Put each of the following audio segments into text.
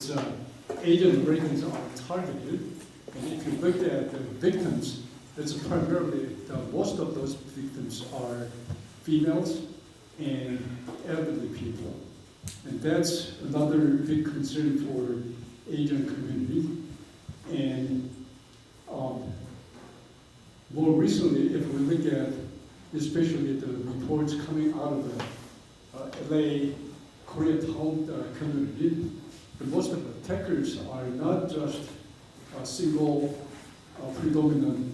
it's Asian Americans are targeted. And if you look at the victims, it's primarily, most of those victims are females and elderly people. And that's another big concern for Asian community. And more recently, if we look at especially the reports coming out of the LA Koreatown community, most of the attackers are not just a single predominant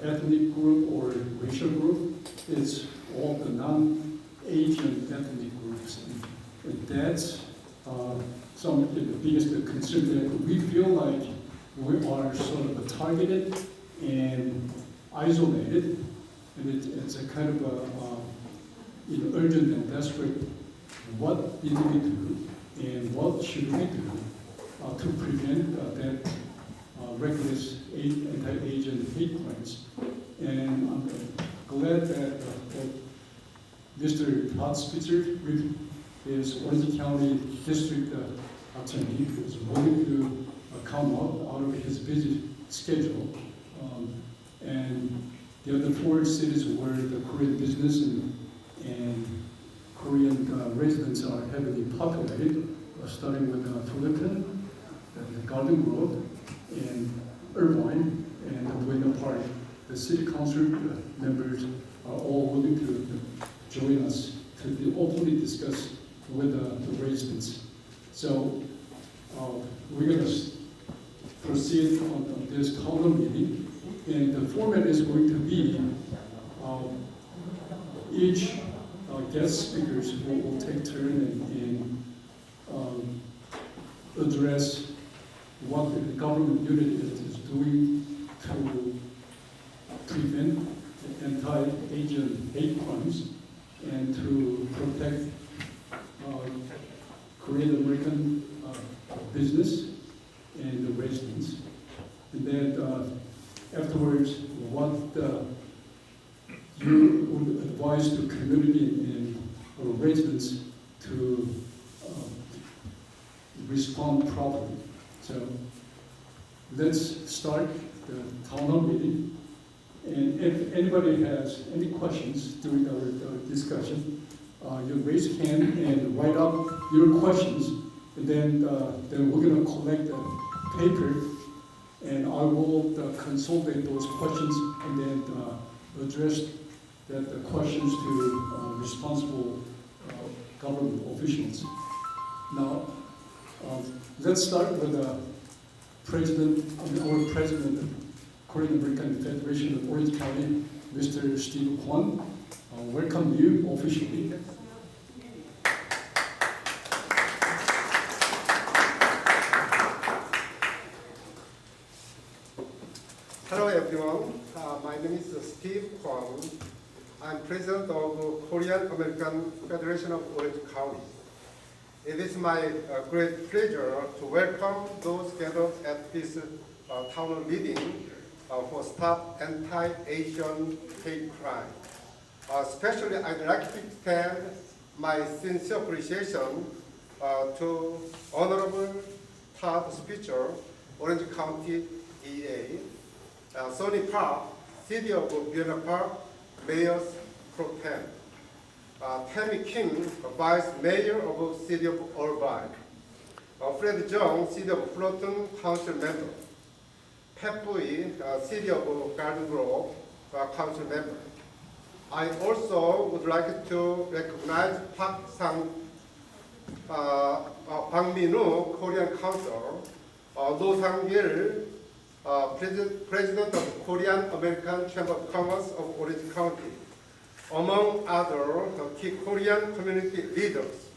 ethnic group or racial group. It's all the non-Asian ethnic groups. And that's some of the biggest concern that we feel like we are sort of targeted and isolated. And it's a kind of a urgent and desperate, what did we do and what should we do to prevent that reckless anti-Asian hate crimes. And I'm glad that Mr. Todd Spitzer is Orange County District Attorney, who is willing to come out of his busy schedule. And the other 4 cities where the Korean business and Korean residents are heavily populated, starting with Fullerton, Garden Grove, and Irvine, and Buena Park. The city council members are all willing to join us to openly discuss with the residents. So we're going to proceed on this town hall meeting, and the format is going to be each guest speakers will take turn and address what the government unit is doing to prevent anti-Asian hate crimes and to protect Korean American business and the residents. And then afterwards, what you would advise the community and residents to respond properly. So let's start the town hall meeting. And if anybody has any questions during our discussion, you raise your hand and write up your questions, and then we're going to collect the paper, and I will consolidate those questions and then address the questions to responsible government officials. Now, let's start with the president of Korean American Federation of Orange County, Mr. Steve Kwon. Welcome you officially. Hello everyone, my name is Steve Kwon. I'm president of Korean American Federation of Orange County. It is my great pleasure to welcome those gathered at this town hall meeting for Stop Anti-Asian Hate Crime. Especially, I'd like to extend my sincere appreciation to Honorable Todd Spitzer, Orange County DA, Sonny Park, City of Buena Park, Mayor Pro Tem, Tammy King, Vice Mayor of City of Irvine, Fred Jung, City of Fullerton Council Member, Pat Bui, City of Garden Grove Council Member. I also would like to recognize Park Sang Bang Min-woo, Korean Council, Do Sang-gil, President of Korean American Chamber of Commerce of Orange County, among other key Korean community leaders.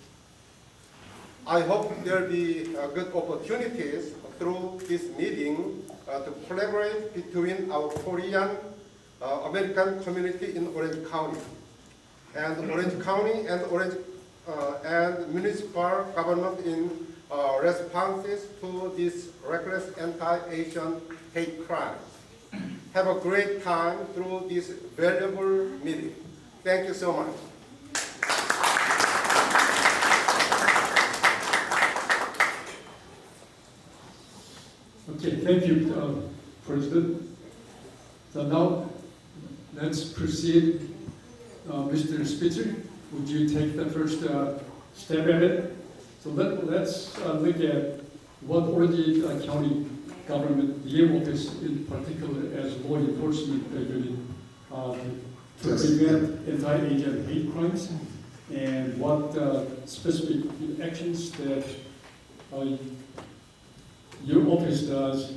I hope there will be good opportunities through this meeting to collaborate between our Korean American community in Orange County and Orange County and municipal government in responses to this reckless anti-Asian hate crimes. Have a great time through this valuable meeting. Thank you so much. thank you, President. So now, let's proceed. Mr. Spitzer, would you take the first step at it? So let's look at what Orange County government, the office in particular, as law enforcement unit, to prevent anti-Asian hate crimes, and what specific actions that your office does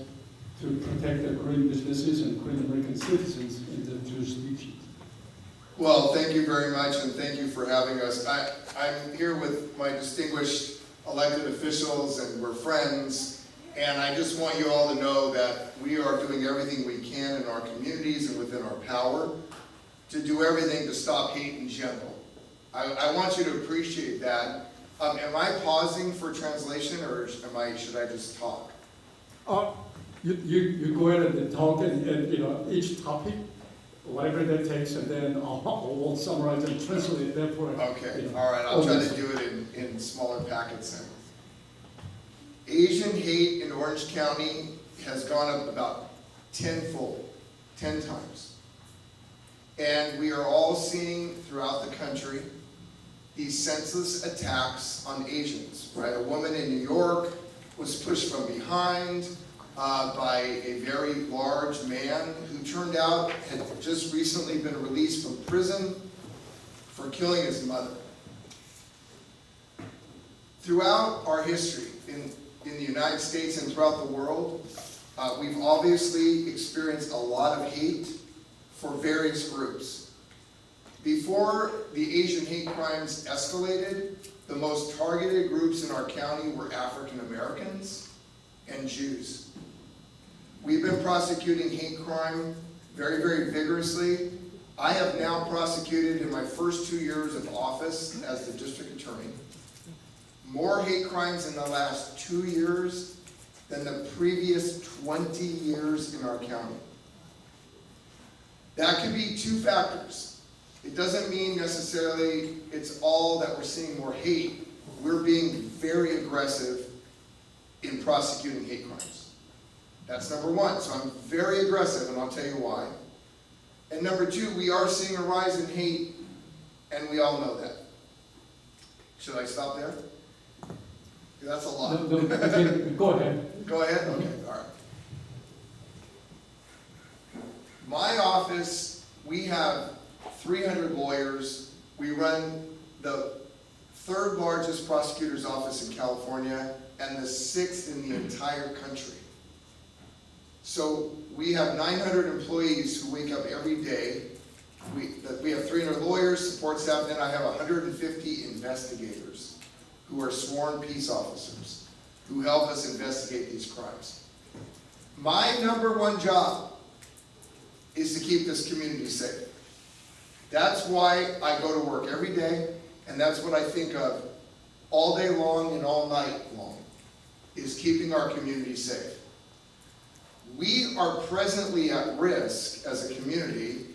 to protect the Korean businesses and Korean American citizens in the jurisdiction. Well, thank you very much, and thank you for having us. I'm here with my distinguished elected officials, and we're friends, and I just want you all to know that we are doing everything we can in our communities and within our power to do everything to stop hate in general. I want you to appreciate that. Am I pausing for translation, or should I just talk? You go ahead and talk, and each topic, whatever that takes, and then I'll summarize and translate that for. Okay, all right, I'll try to do it in smaller packets then. Asian hate in Orange County has gone up about 10 times. And we are all seeing throughout the country these senseless attacks on Asians, right? A woman in New York was pushed from behind by a very large man who turned out had just recently been released from prison for killing his mother. Throughout our history in the United States and throughout the world, we've obviously experienced a lot of hate for various groups. Before the Asian hate crimes escalated, the most targeted groups in our county were African Americans and Jews. We've been prosecuting hate crime very, very vigorously. I have now prosecuted in my first 2 years of office as the district attorney more hate crimes in the last 2 years than the previous 20 years in our county. That could be two factors. It doesn't mean necessarily it's all that we're seeing more hate. We're being very aggressive in prosecuting hate crimes. That's number one. So I'm very aggressive, and I'll tell you why. And number two, we are seeing a rise in hate, and we all know that. Should I stop there? That's a lot. No, okay, go ahead. Go ahead? Okay, all right. My office, we have 300 lawyers. We run the third largest prosecutor's office in California and the 6th in the entire country. So we have 900 employees who wake up every day. We have 300 lawyers, support staff, then I have 150 investigators who are sworn peace officers who help us investigate these crimes. My number one job is to keep this community safe. That's why I go to work every day, and that's what I think of all day long and all night long, is keeping our community safe. We are presently at risk as a community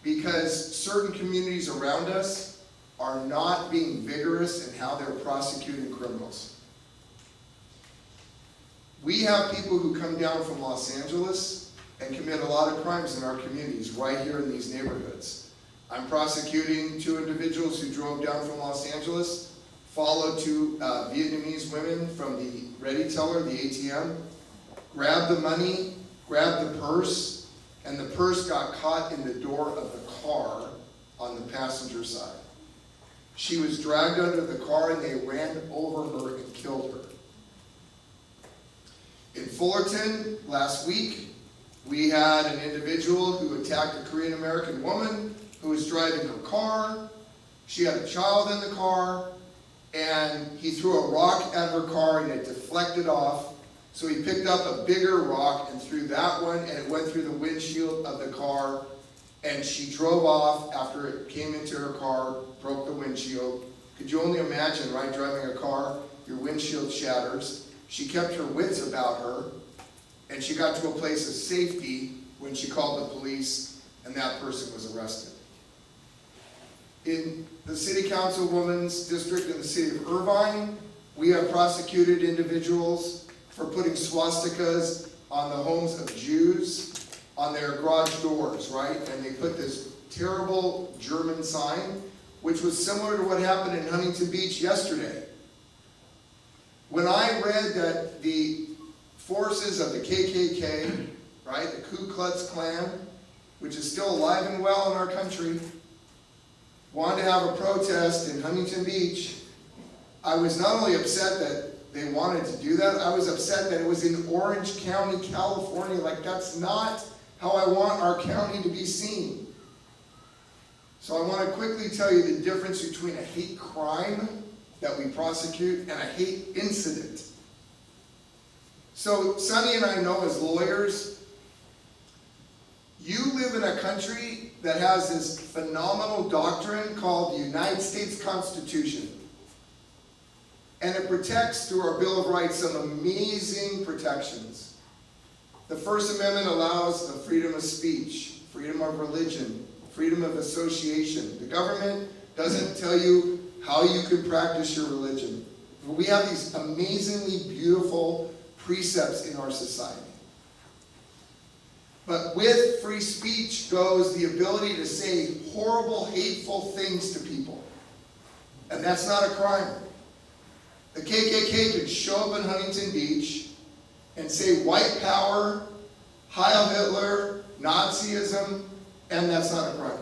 because certain communities around us are not being vigorous in how they're prosecuting criminals. We have people who come down from Los Angeles and commit a lot of crimes in our communities right here in these neighborhoods. I'm prosecuting 2 individuals who drove down from Los Angeles, followed 2 Vietnamese women from the ready teller, the ATM, grabbed the money, grabbed the purse, and the purse got caught in the door of the car on the passenger side. She was dragged under the car and they ran over her and killed her. In Fullerton, last week, we had an individual who attacked a Korean American woman who was driving her car. She had a child in the car, and he threw a rock at her car and it deflected off. So he picked up a bigger rock and threw that one, and it went through the windshield of the car, and she drove off after it came into her car, broke the windshield. Could you only imagine, right, driving a car, your windshield shatters. She kept her wits about her, and she got to a place of safety when she called the police, and that person was arrested. In the City Councilwoman's district in the city of Irvine, we have prosecuted individuals for putting swastikas on the homes of Jews, on their garage doors, right? And they put this terrible German sign, which was similar to what happened in Huntington Beach yesterday. When I read that the forces of the KKK, right, the Ku Klux Klan, which is still alive and well in our country, wanted to have a protest in Huntington Beach, I was not only upset that they wanted to do that, I was upset that it was in Orange County, California. Like, that's not how I want our county to be seen. So I want to quickly tell you the difference between a hate crime that we prosecute and a hate incident. So Sonny and I know as lawyers, you live in a country that has this phenomenal doctrine called the United States Constitution. And it protects, through our Bill of Rights, some amazing protections. The First Amendment allows the freedom of speech, freedom of religion, freedom of association. The government doesn't tell you how you can practice your religion. But we have these amazingly beautiful precepts in our society. But with free speech goes the ability to say horrible, hateful things to people. And that's not a crime. The KKK could show up in Huntington Beach and say white power, Heil Hitler, Nazism, and that's not a crime.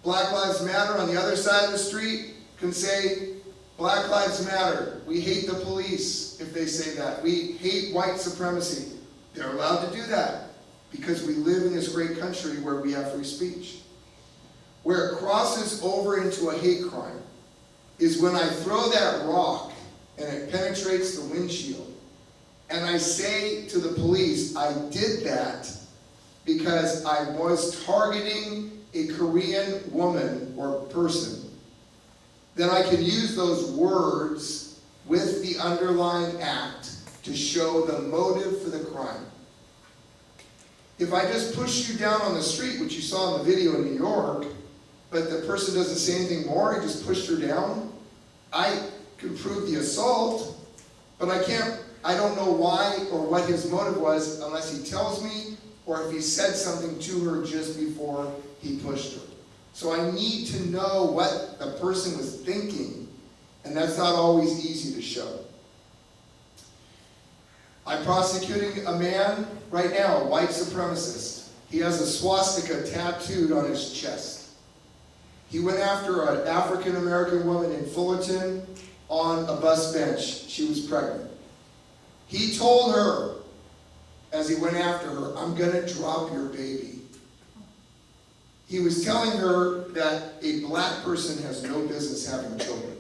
Black Lives Matter on the other side of the street can say, Black Lives Matter, we hate the police if they say that. We hate white supremacy. They're allowed to do that because we live in this great country where we have free speech. Where it crosses over into a hate crime is when I throw that rock and it penetrates the windshield and I say to the police, I did that because I was targeting a Korean woman or person. Then I can use those words with the underlying act to show the motive for the crime. If I just push you down on the street, which you saw in the video in New York, but the person doesn't say anything more, he just pushed her down, I can prove the assault, but I don't know why or what his motive was unless he tells me or if he said something to her just before he pushed her. So I need to know what the person was thinking, and that's not always easy to show. I'm prosecuting a man right now, a white supremacist. He has a swastika tattooed on his chest. He went after an African-American woman in Fullerton on a bus bench. She was pregnant. He told her, as he went after her, I'm going to drop your baby. He was telling her that a black person has no business having children.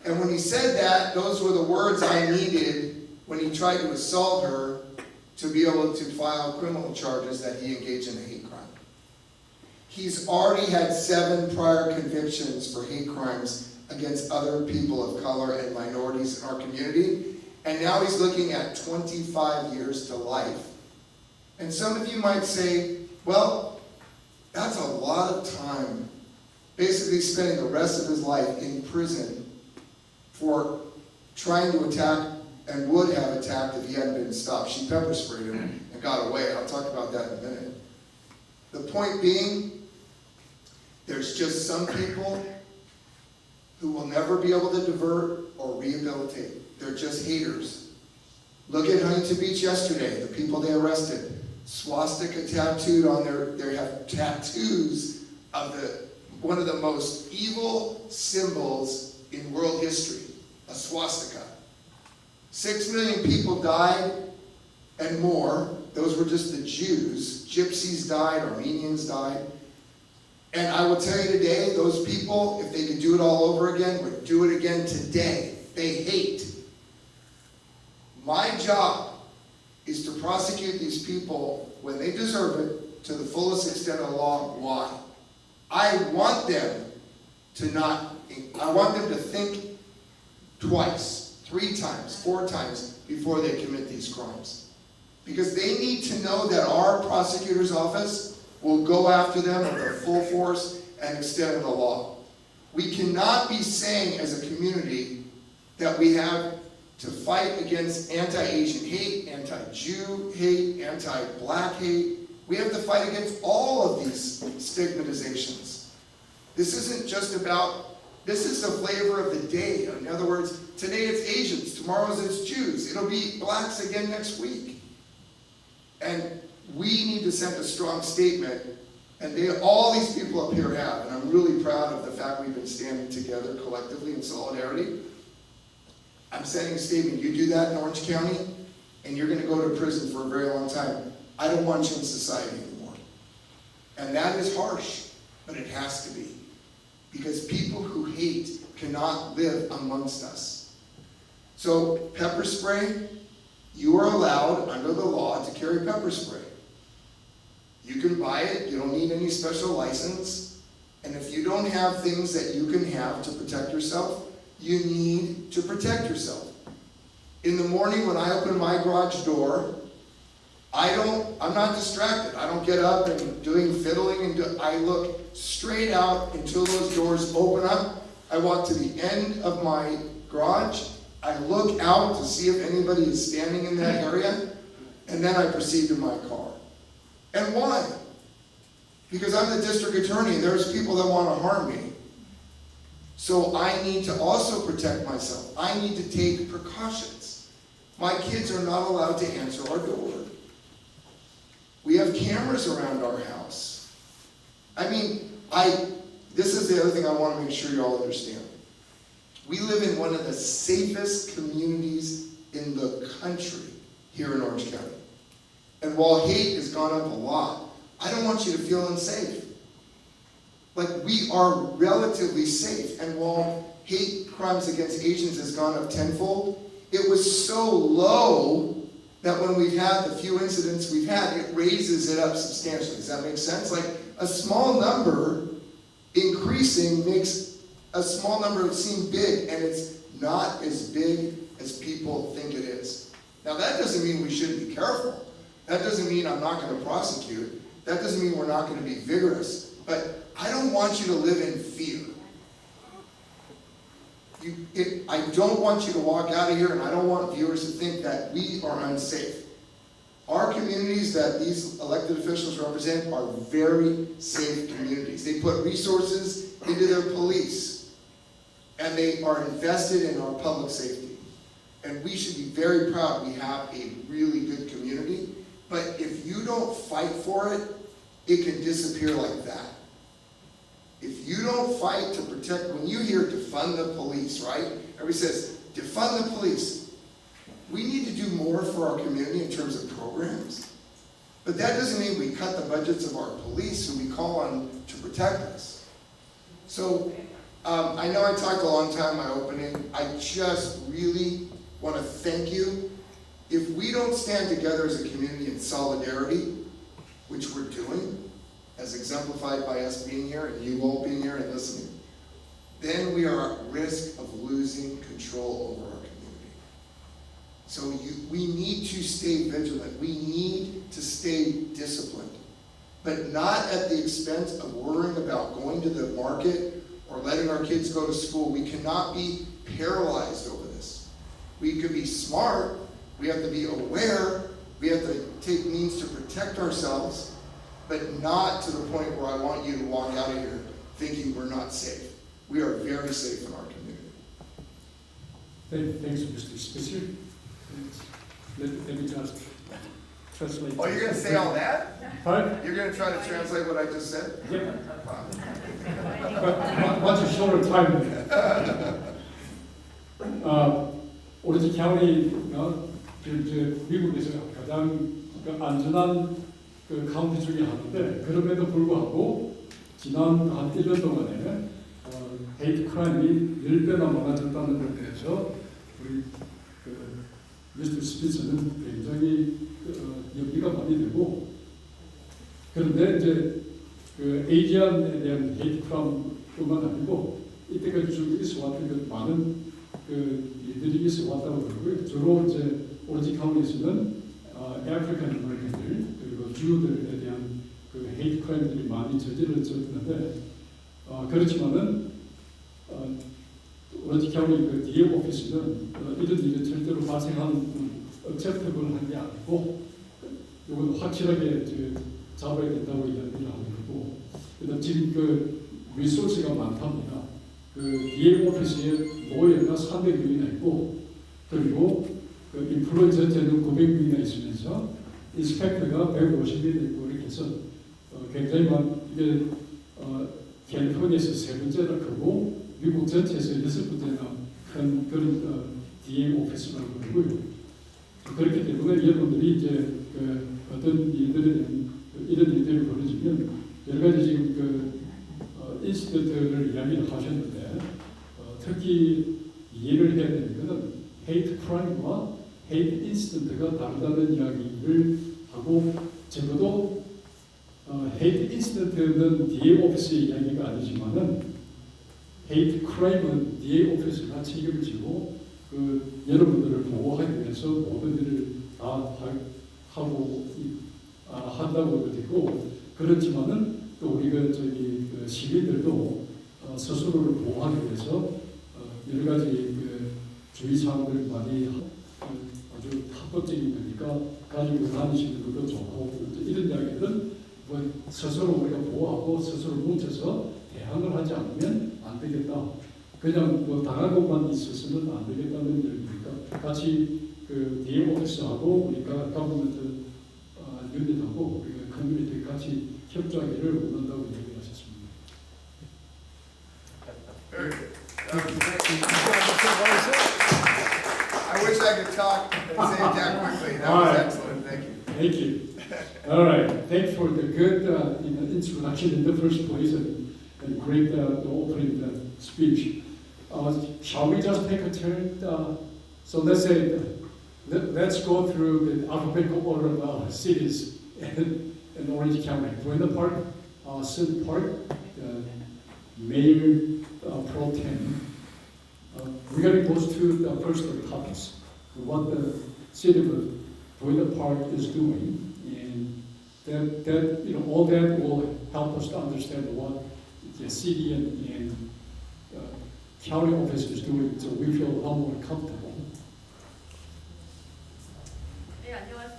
And when he said that, those were the words I needed when he tried to assault her to be able to file criminal charges that he engaged in a hate crime. He's already had 7 prior convictions for hate crimes against other people of color and minorities in our community. And now he's looking at 25 years to life. And some of you might say, well, that's a lot of time, basically spending the rest of his life in prison for trying to attack and would have attacked if he hadn't been stopped. She pepper sprayed him and got away. I'll talk about that in a minute. The point being, there's just some people who will never be able to divert or rehabilitate. They're just haters. Look at Huntington Beach yesterday, the people they arrested. Swastika tattooed on they have tattoos of one of the most evil symbols in world history, a swastika. 6 million people died and more. Those were just the Jews. Gypsies died, Armenians died. And I will tell you today, those people, if they could do it all over again, would do it again today. They hate. My job is to prosecute these people when they deserve it to the fullest extent of the law. Why? I want them to think twice, 3 times, 4 times before they commit these crimes. Because they need to know that our prosecutor's office will go after them with the full force and extent of the law. We cannot be saying as a community that we have to fight against anti-Asian hate, anti-Jew hate, anti-black hate. We have to fight against all of these stigmatizations. This isn't just about, this is the flavor of the day. In other words, today it's Asians, tomorrow it's Jews. It'll be blacks again next week. And we need to send a strong statement, and all these people up here have, and I'm really proud of the fact we've been standing together collectively in solidarity. I'm sending a statement. You do that in Orange County, and you're going to go to prison for a very long time. I don't want you in society anymore. And that is harsh, but it has to be. Because people who hate cannot live amongst us. So pepper spray, you are allowed under the law to carry pepper spray. You can buy it, you don't need any special license. And if you don't have things that you can have to protect yourself, you need to protect yourself. In the morning when I open my garage door, I'm not distracted. I don't get up and doing fiddling, and I look straight out until those doors open up. I walk to the end of my garage. I look out to see if anybody is standing in that area, and then I proceed to my car. And why? Because I'm the district attorney, and there's people that want to harm me. So I need to also protect myself. I need to take precautions. My kids are not allowed to answer our door. We have cameras around our house. I mean, this is the other thing I want to make sure you all understand. We live in one of the safest communities in the country here in Orange County. And while hate has gone up a lot, I don't want you to feel unsafe. Like, we are relatively safe. And while hate crimes against Asians has gone up tenfold, it was so low that when we've had the few incidents we've had, it raises it up substantially. Does that make sense? Like, a small number increasing makes a small number seem big, and it's not as big as people think it is. Now, that doesn't mean we shouldn't be careful. That doesn't mean I'm not going to prosecute. That doesn't mean we're not going to be vigorous. But I don't want you to live in fear. I don't want you to walk out of here, and I don't want viewers to think that we are unsafe. Our communities that these elected officials represent are very safe communities. They put resources into their police, and they are invested in our public safety. And we should be very proud we have a really good community. But if you don't fight for it, it can disappear like that. If you don't fight to protect, when you hear defund the police, right? Everybody says, defund the police. We need to do more for our community in terms of programs. But that doesn't mean we cut the budgets of our police who we call on to protect us. So I know I talked a long time in my opening. I just really want to thank you. If we don't stand together as a community in solidarity, which we're doing, as exemplified by us being here and you all being here and listening, then we are at risk of losing control over our community. So we need to stay vigilant. We need to stay disciplined, but not at the expense of worrying about going to the market or letting our kids go to school. We cannot be paralyzed over this. We could be smart. We have to be aware. We have to take means to protect ourselves, but not to the point where I want you to walk out of here thinking we're not safe. We are very safe in our community. Thanks, Mr. Spitzer. Let me just translate. Oh, you're going to say all that? Pardon? You're going to try to translate what I just said? Yeah. Much shorter time. 오렌지 카운티가 미국에서 가장 안전한 카운티 중에 하나인데, 그럼에도 불구하고 지난 한 1년 동안에 헤이트 크라임이 10배나 많아졌다는 데 대해서 우리 미스터 스피츠는 굉장히 연기가 많이 되고, 그런데 이제 에이지안에 대한 헤이트 크라임뿐만 아니고 이때까지 쭉 있어왔던 많은 일들이 있어왔다고 그러고요. 주로 이제 오렌지 카운티에서는 아프리칸 아메리칸들 그리고 주들에 대한 헤이트 크라임들이 많이 저질러졌는데, 그렇지만은 오렌지 카운티 그 DA 오피스는 이런 일이 절대로 발생하는 억셉터블한 게 아니고 이건 확실하게 잡아야 된다고 이야기를 하는 거고, 그다음 지금 그 리소스가 많답니다. 그 DA 오피스에 노예가 300명이나 있고, 그리고 그 인플루언 전체는 900명이나 있으면서 인스펙터가 150명이나 있고, 이렇게 해서 굉장히 이게 캘리포니아에서 세 번째나 크고 미국 전체에서 여섯 번째나 큰 그런 DA 오피스라고 그러고요. 그렇기 때문에 여러분들이 이제 어떤 일들이 이런 일들이 벌어지면 여러 가지 지금 인시던트를 이야기를 하셨는데 특히 이해를 해야 되는 것은 헤이트 크라임과 헤이트 인시던트가 다르다는 이야기를 하고, 적어도 헤이트 인시던트는 DA 오피스의 이야기가 아니지만은 헤이트 크라임은 DA 오피스가 책임을 지고 여러분들을 보호하기 위해서 모든 일을 다 하고 한다고 되고, 그렇지만은 또 우리가 시민들도 스스로를 보호하기 위해서 여러 가지 주의 사항들을 많이 아주 합법적인 거니까 가지고 다니시는 것도 좋고, 이런 이야기들은 스스로 우리가 보호하고 스스로 뭉쳐서 대항을 하지 않으면 안 되겠다. 그냥 당하고만 있어서는 안 되겠다는 얘기니까 같이 DA 오피스하고 우리가 가버먼트 유닛하고 우리가 커뮤니티 같이 협조하기를 원한다고 얘기하셨습니다. Very good. I wish I could talk and say it that quickly. That was excellent. Thank you. Thank you. All right. Thanks for the good introduction in the first place and great opening speech. Shall we just take a turn? So let's say, let's go through the alphabetical order of cities in Orange County. Buena Park, City Park, Mayor Pro Tem. Regarding those two first topics, what the city of Buena Park is doing, and that all that will help us to understand what the city and county office is doing, so we feel a lot more comfortable. 네, 안녕하세요.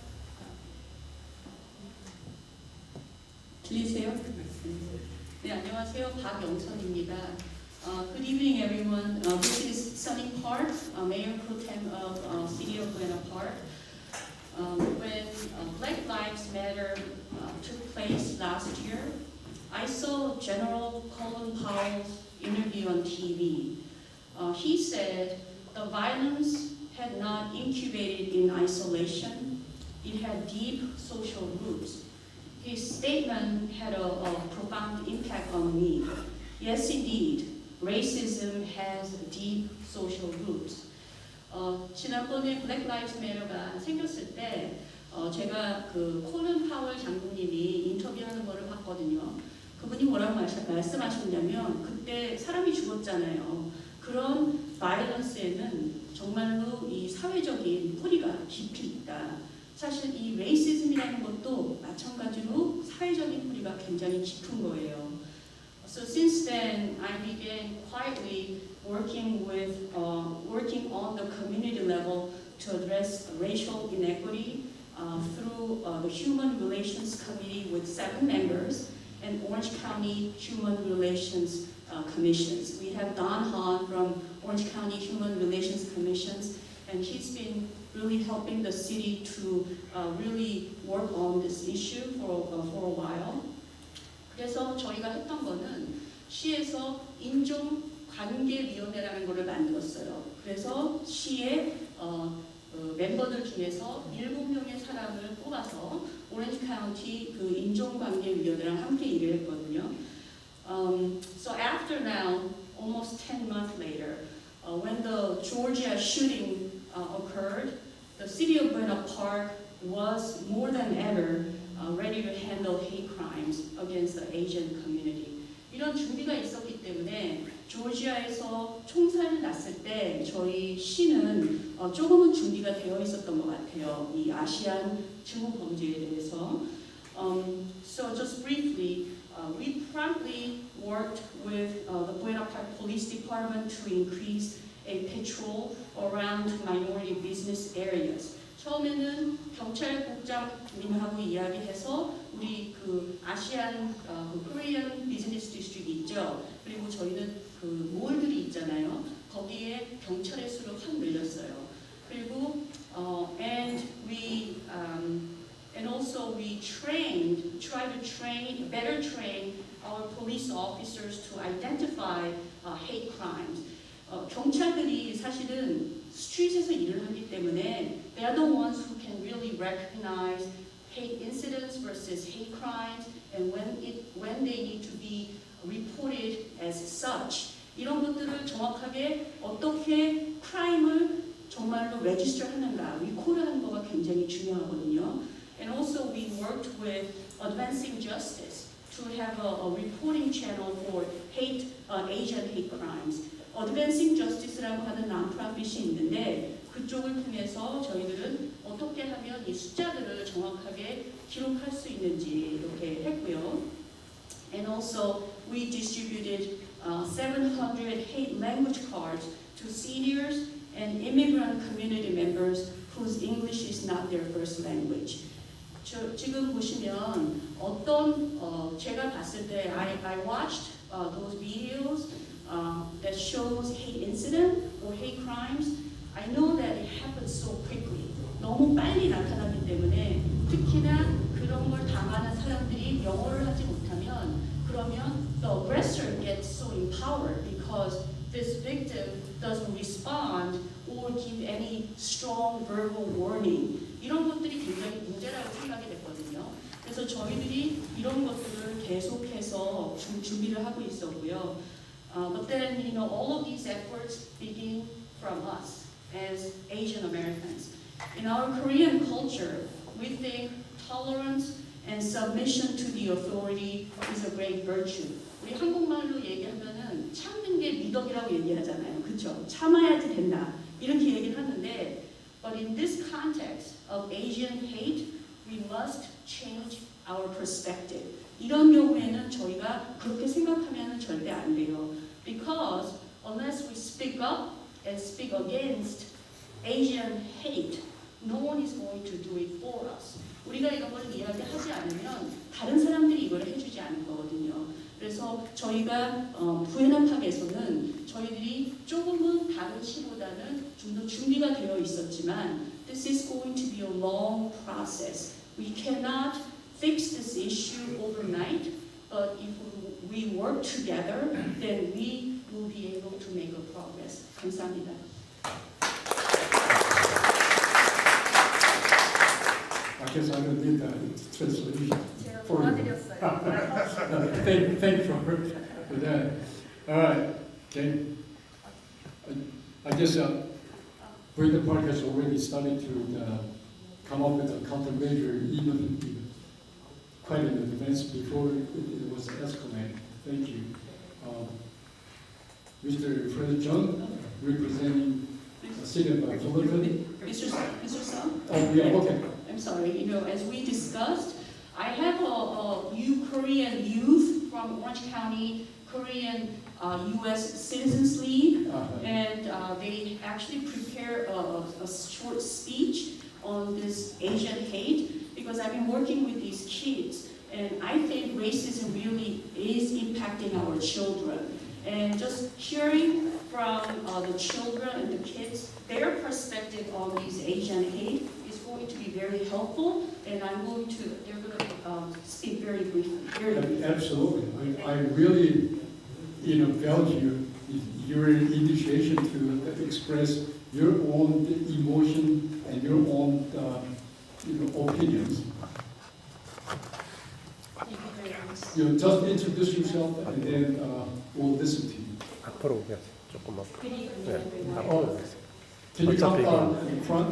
들리세요? 네, 안녕하세요. 박영선입니다. Good evening, everyone. This is Sunny Park, Mayor Pro Tem of City of Buena Park. When Black Lives Matter took place last year, I saw General Colin Powell's interview on TV. He said the violence had not incubated in isolation. It had deep social roots. His statement had a profound impact on me. Yes, indeed, racism has deep social roots. 지난번에 Black Lives Matter가 생겼을 때 제가 콜린 파월 장군님이 인터뷰하는 거를 봤거든요. 그분이 뭐라고 말씀하셨냐면 그때 사람이 죽었잖아요. 그런 바이런스에는 정말로 이 사회적인 뿌리가 깊이 있다. 사실 이 레이시즘이라는 것도 마찬가지로 사회적인 뿌리가 굉장히 깊은 거예요. So since then, I began quietly working on the community level to address racial inequity through the Human Relations Committee with 7 members and Orange County Human Relations Commissions. We have Don Hahn from Orange County Human Relations Commissions, and he's been really helping the city to really work on this issue for a while. 그래서 저희가 했던 거는 시에서 인종관계위원회라는 거를 만들었어요. 그래서 시의 멤버들 중에서 7명의 사람을 뽑아서 오렌지 카운티 인종관계위원회랑 함께 일을 했거든요. So after now, almost 10 months later, when the Georgia shooting occurred, the city of Buena Park was more than ever ready to handle hate crimes against the Asian community. 이런 준비가 있었기 때문에 조지아에서 총살이 났을 때 저희 시는 조금은 준비가 되어 있었던 것 같아요. 이 아시안 혐오 범죄에 대해서. So just briefly, we promptly worked with the Buena Park Police police department to increase a patrol around minority business areas. 처음에는 경찰국장님하고 이야기해서 우리 그 아시안 그 코리안 비즈니스 디스트릭이 있죠. 그리고 저희는 그 몰들이 있잖아요. 거기에 경찰의 수를 확 늘렸어요. 그리고 and also we try to better train our police officers to identify hate crimes. 경찰들이 사실은 스트리트에서 일을 하기 때문에 they are the ones who can really recognize hate incidents versus hate crimes and when they need to be reported as such. 이런 것들을 정확하게 어떻게 크라임을 정말로 레지스터 하는가, 리코드하는 거가 굉장히 중요하거든요. And also we worked with Advancing Justice to have a reporting channel for Asian hate crimes. Advancing Justice라고 하는 non-profit이 있는데 그쪽을 통해서 저희들은 어떻게 하면 이 숫자들을 정확하게 기록할 수 있는지 이렇게 했고요. And also we distributed 700 hate language cards to seniors and immigrant community members whose English is not their first language. 지금 보시면 어떤 제가 봤을 때 I watched those videos that shows hate incident or hate crimes. I know that it happens so quickly. 너무 빨리 나타나기 때문에 특히나 그런 걸 당하는 사람들이 영어를 하지 못하면 그러면 the aggressor gets so empowered because this victim doesn't respond or give any strong verbal warning. 이런 것들이 굉장히 문제라고 생각이 됐거든요. 그래서 저희들이 이런 것들을 계속해서 준비를 하고 있었고요. But then, you know, all of these efforts begin from us as Asian Americans. In our Korean culture, we think tolerance and submission to the authority is a great virtue. 우리 한국말로 얘기하면은 참는 게 미덕이라고 얘기하잖아요. 그렇죠? 참아야지 된다. 이렇게 얘기를 하는데 but in this context of Asian hate, we must change our perspective. 이런 경우에는 저희가 그렇게 생각하면 절대 안 돼요. Because unless we speak up and speak against Asian hate, no one is going to do it for us. 우리가 이런 걸 이야기하지 않으면 다른 사람들이 이걸 해주지 않을 거거든요. 그래서 저희가 부연합학에서는 저희들이 조금은 다른 시보다는 좀 더 준비가 되어 있었지만 this is going to be a long process. We cannot fix this issue overnight, but if we work together, then we will be able to make a progress. 감사합니다. I guess I don't need that translation. 제가 도와드렸어요. Thank you for that. All right. Okay. I guess the party has already started to come up with a countermeasure even quite in advance before it was escalated. Thank you. Mr. Fred John, representing the city of Philadelphia. Mr. Sung? Oh, yeah, okay. I'm sorry, you know, as we discussed, I have a Korean youth from Orange County, Korean U.S. Citizens League, and they actually prepared a short speech on this Asian hate because I've been working with these kids, and I think racism really is impacting our children. And just hearing from the children and the kids, their perspective on this Asian hate is going to be very helpful, and they're going to speak very briefly. Absolutely. I really, value your initiation to express your own emotion and your own, opinions. Thank you very much. You just introduce yourself, and then we'll listen to you. 앞으로 오면 조금만. Good evening, 네, everyone. 앞으로 Can you come 어차피 in front?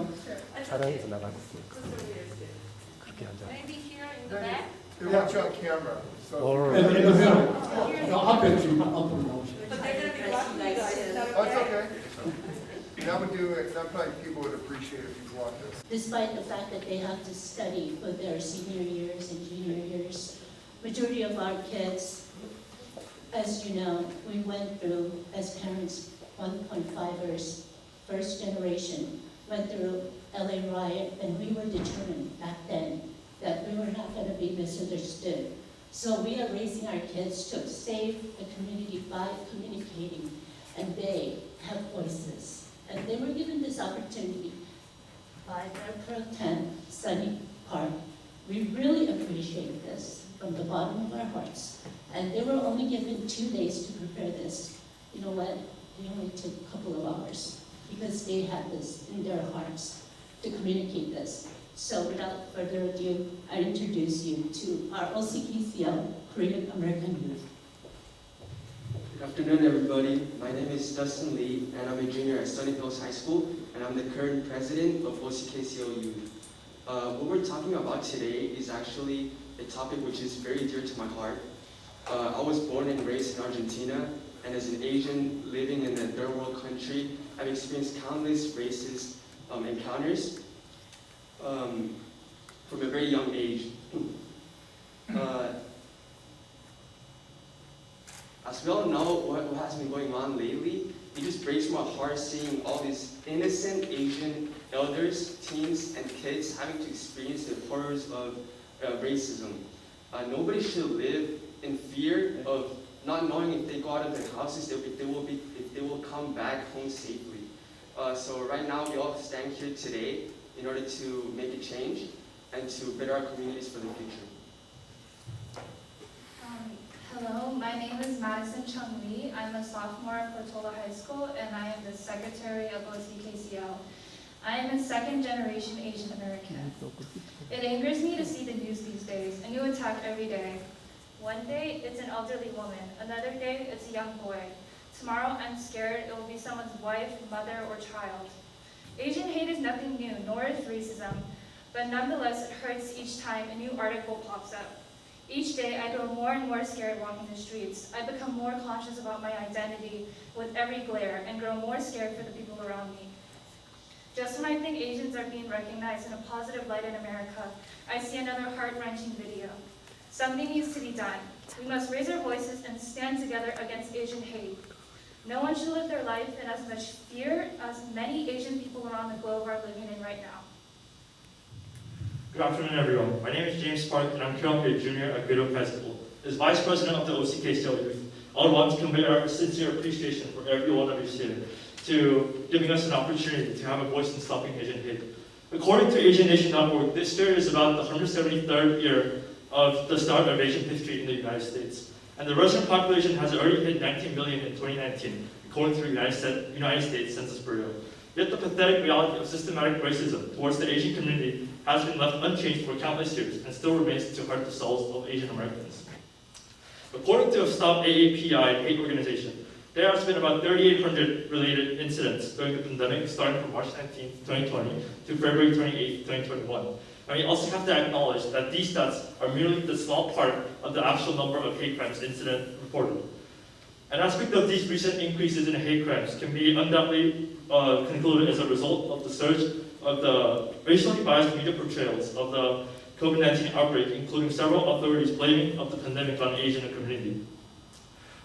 촬영에서 나가고 있으니까 그렇게 앉아. Maybe here in the back? We want you on camera. So Or And in the middle. 앞에 좀 앞으로 나오시죠. But they're going to be watching you guys. oh, it's okay. That probably people would appreciate if you want this. Despite the fact that they have to study for their senior years and junior years, majority of our kids as you know, we went through, as parents, 1.5ers, first generation, went through LA riot, and we were determined back then that we were not going to be misunderstood. So we are raising our kids to save the community by communicating, and they have voices. And they were given this opportunity by their pro tem, Sunny Park. We really appreciate this from the bottom of our hearts. And they were only given 2 days to prepare this. You know what? It only took a couple of hours because they had this in their hearts to communicate this. So without further ado, I introduce you to our OCKCL Korean American Youth. Good afternoon, everybody. My name is Dustin Lee, and I'm a junior at Sunny Hills High School, and I'm the current president of OCKCL Youth. What we're talking about today is actually a topic which is very dear to my heart. I was born and raised in Argentina, and as an Asian living in a third world country, I've experienced countless racist encounters from a very young age. As we all know what has been going on lately, it just breaks my heart seeing all these innocent Asian elders, teens, and kids having to experience the horrors of racism. Nobody should live in fear of not knowing if they go out of their houses, if they will come back home safely. So right now, we all stand here today in order to make a change and to better our communities for the future. Hello, my name is Madison Chung Lee. I'm a sophomore at Portola High School, and I am the secretary of OCKCL. I am a second-generation Asian American. It angers me to see the news these days, a new attack every day. One day, it's an elderly woman. Another day, it's a young boy. Tomorrow, I'm scared it will be someone's wife, mother, or child. Asian hate is nothing new, nor is racism, but nonetheless, it hurts each time a new article pops up. Each day, I grow more and more scared walking the streets. I become more conscious about my identity with every glare and grow more scared for the people around me. Just when I think Asians are being recognized in a positive light in America, I see another heart-wrenching video. Something needs to be done. We must raise our voices and stand together against Asian hate. No one should live their life in as much fear as many Asian people around the globe are living in right now. Good afternoon, everyone. My name is James Park, and I'm currently a junior at Great Oak High School. As Vice President of the OCKCL Youth, I would want to convey our sincere appreciation for every one of you here to giving us an opportunity to have a voice in stopping Asian hate. According to AsianNation.org, this year is about the 173rd year of the start of Asian history in the United States. And the Russian population has already hit 19 million in 2019, according to the United States Census Bureau. Yet the pathetic reality of systematic racism towards the Asian community has been left unchanged for countless years and still remains to hurt the souls of Asian Americans. According to a Stop AAPI hate organization, there has been about 3,800 related incidents during the pandemic, starting from March 19, 2020 to February 28, 2021. And we also have to acknowledge that these stats are merely the small part of the actual number of hate crimes incident reported. An aspect of these recent increases in hate crimes can be undoubtedly concluded as a result of the surge of the racially biased media portrayals of the COVID-19 outbreak, including several authorities blaming of the pandemic on Asian community.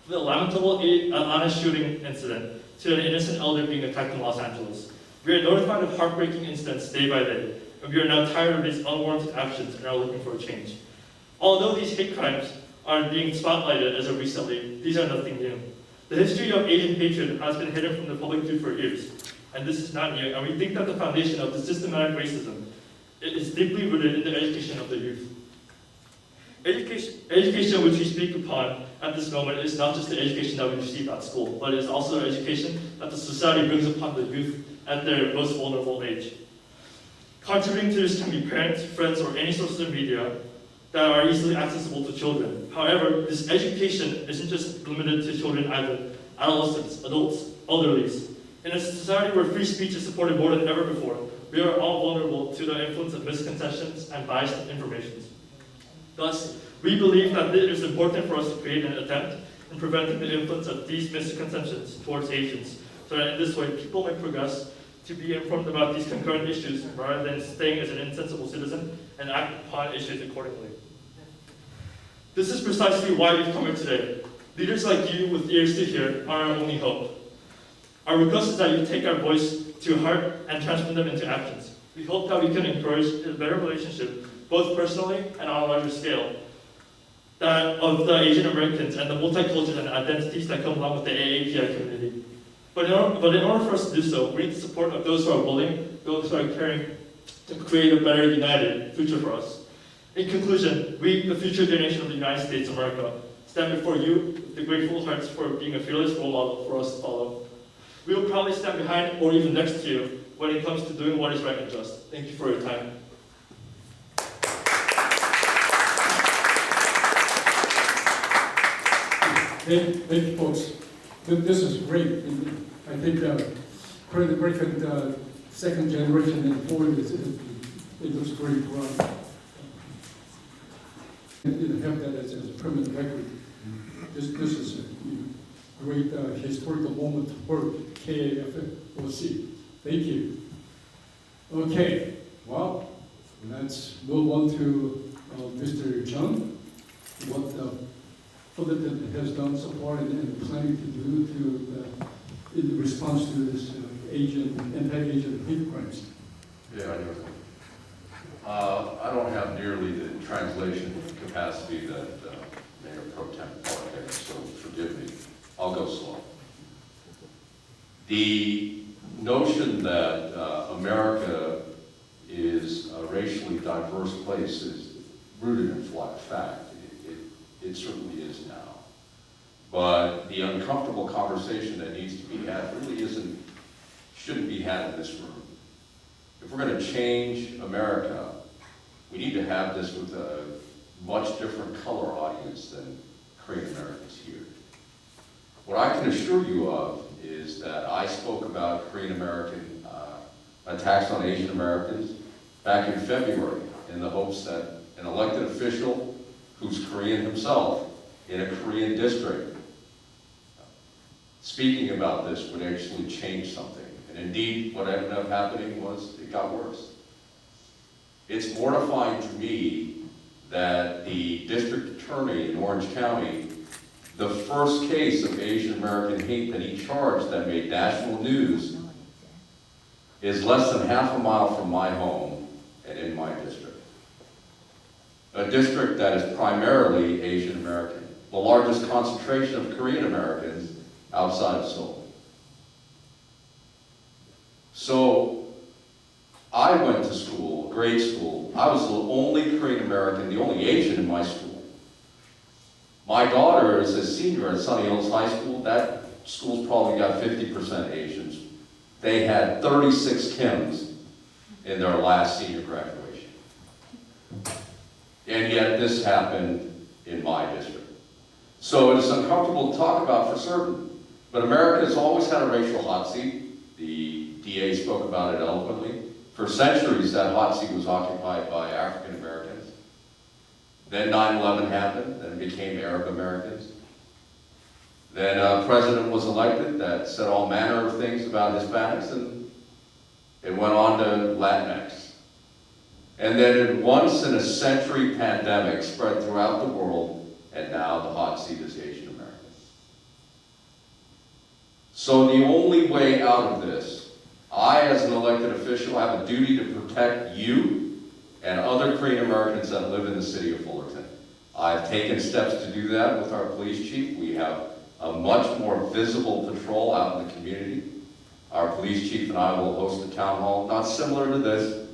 From the lamentable Atlanta shooting incident to an innocent elder being attacked in Los Angeles, we are notified of heartbreaking incidents day by day, and we are now tired of these unwarranted actions and are looking for a change. Although these hate crimes are being spotlighted as of recently, these are nothing new. The history of Asian hatred has been hidden from the public view for years, and this is not new, and we think that the foundation of the systematic racism is deeply rooted in the education of the youth. Education which we speak upon at this moment is not just the education that we receive at school, but it is also education that the society brings upon the youth at their most vulnerable age. Contributing to this can be parents, friends, or any sources of media that are easily accessible to children. However, this education isn't just limited to children either, adolescents, adults, elderlies. In a society where free speech is supported more than ever before, we are all vulnerable to the influence of misconceptions and biased information. Thus, we believe that it is important for us to create an attempt in preventing the influence of these misconceptions towards Asians, so that in this way people may progress to be informed about these concurrent issues rather than staying as an insensible citizen and act upon issues accordingly. This is precisely why we've come here today. Leaders like you with ears to hear are our only hope. Our request is that you take our voice to heart and transform them into actions. We hope that we can encourage a better relationship, both personally and on a larger scale, that of the Asian Americans and the multicultural and identities that come along with the AAPI community. But in order for us to do so, we need the support of those who are willing, those who are caring to create a better united future for us. In conclusion, we, the future generation of the United States of America, stand before you with the grateful hearts for being a fearless role model for us to follow. We will probably stand behind or even next to you when it comes to doing what is right and just. Thank you for your time. Thank you, folks. This is great. I think Korean American second generation and forward it looks great. Have that as a permanent record. This is a great historical moment for KAFOC. Thank you. Okay, well, let's move on to Mr. Chung. What Philip has done so far and planning to do in response to this anti-Asian hate crimes. Yeah, I don't have nearly the translation capacity that Mayor Pro Tem Park has, so forgive me. I'll go slow. The notion that America is a racially diverse place is rooted in fact. It certainly is now. But the uncomfortable conversation that needs to be had really shouldn't be had in this room. If we're going to change America, we need to have this with a much different color audience than Korean Americans here. What I can assure you of is that I spoke about Korean American attacks on Asian Americans back in February in the hopes that an elected official who's Korean himself in a Korean district speaking about this would actually change something. And indeed, what ended up happening was it got worse. It's mortifying to me that the district attorney in Orange County, the first case of Asian American hate that he charged that made national news is less than half a mile from my home and in my district. A district that is primarily Asian American, the largest concentration of Korean Americans outside of Seoul. So I went to school, grade school. I was the only Korean American, the only Asian in my school. My daughter is a senior at Sunny Hills High School. That school's probably got 50% Asians. They had 36 Kims in their last senior graduation. And yet this happened in my district. So it is uncomfortable to talk about for certain, but America has always had a racial hot seat. The DA spoke about it eloquently. For centuries, that hot seat was occupied by African Americans. Then 9/11 happened, then it became Arab Americans. Then a president was elected that said all manner of things about Hispanics, and it went on to Latinx. And then a once-in-a-century pandemic spread throughout the world, and now the hot seat is Asian Americans. So the only way out of this, I as an elected official have a duty to protect you and other Korean Americans that live in the city of Fullerton. I've taken steps to do that with our police chief. We have a much more visible patrol out in the community. Our police chief and I will host a town hall, not similar to this,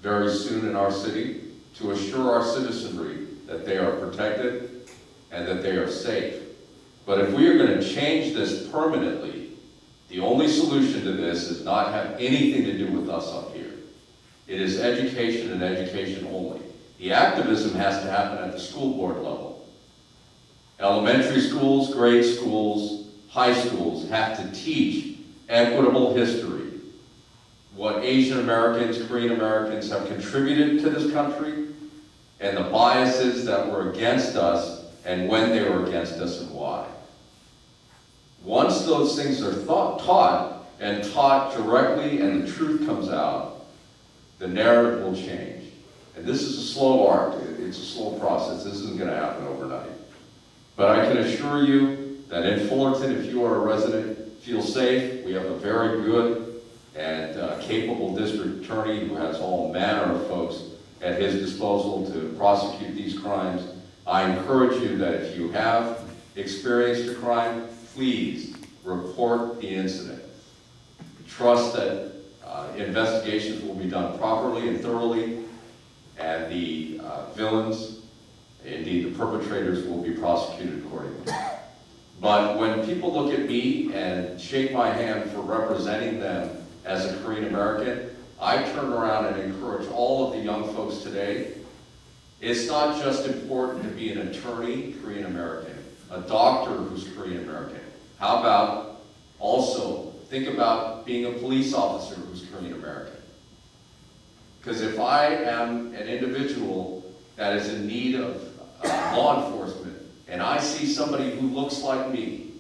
very soon in our city, to assure our citizenry that they are protected and that they are safe. But if we are going to change this permanently, the only solution to this is not have anything to do with us up here. It is education and education only. The activism has to happen at the school board level. Elementary schools, grade schools, high schools have to teach equitable history. What Asian Americans, Korean Americans have contributed to this country, and the biases that were against us, and when they were against us and why. Once those things are taught directly and the truth comes out, the narrative will change. And this is a slow art. It's a slow process. This isn't going to happen overnight. But I can assure you that in Fullerton, if you are a resident, feel safe. We have a very good and capable district attorney who has all manner of folks at his disposal to prosecute these crimes. I encourage you that if you have experienced a crime, please report the incident. Trust that investigations will be done properly and thoroughly, and the villains, indeed the perpetrators, will be prosecuted accordingly. But when people look at me and shake my hand for representing them as a Korean American, I turn around and encourage all of the young folks today. It's not just important to be an attorney, Korean American, a doctor who's Korean American. How about also think about being a police officer who's Korean American? Because if I am an individual that is in need of law enforcement, and I see somebody who looks like me,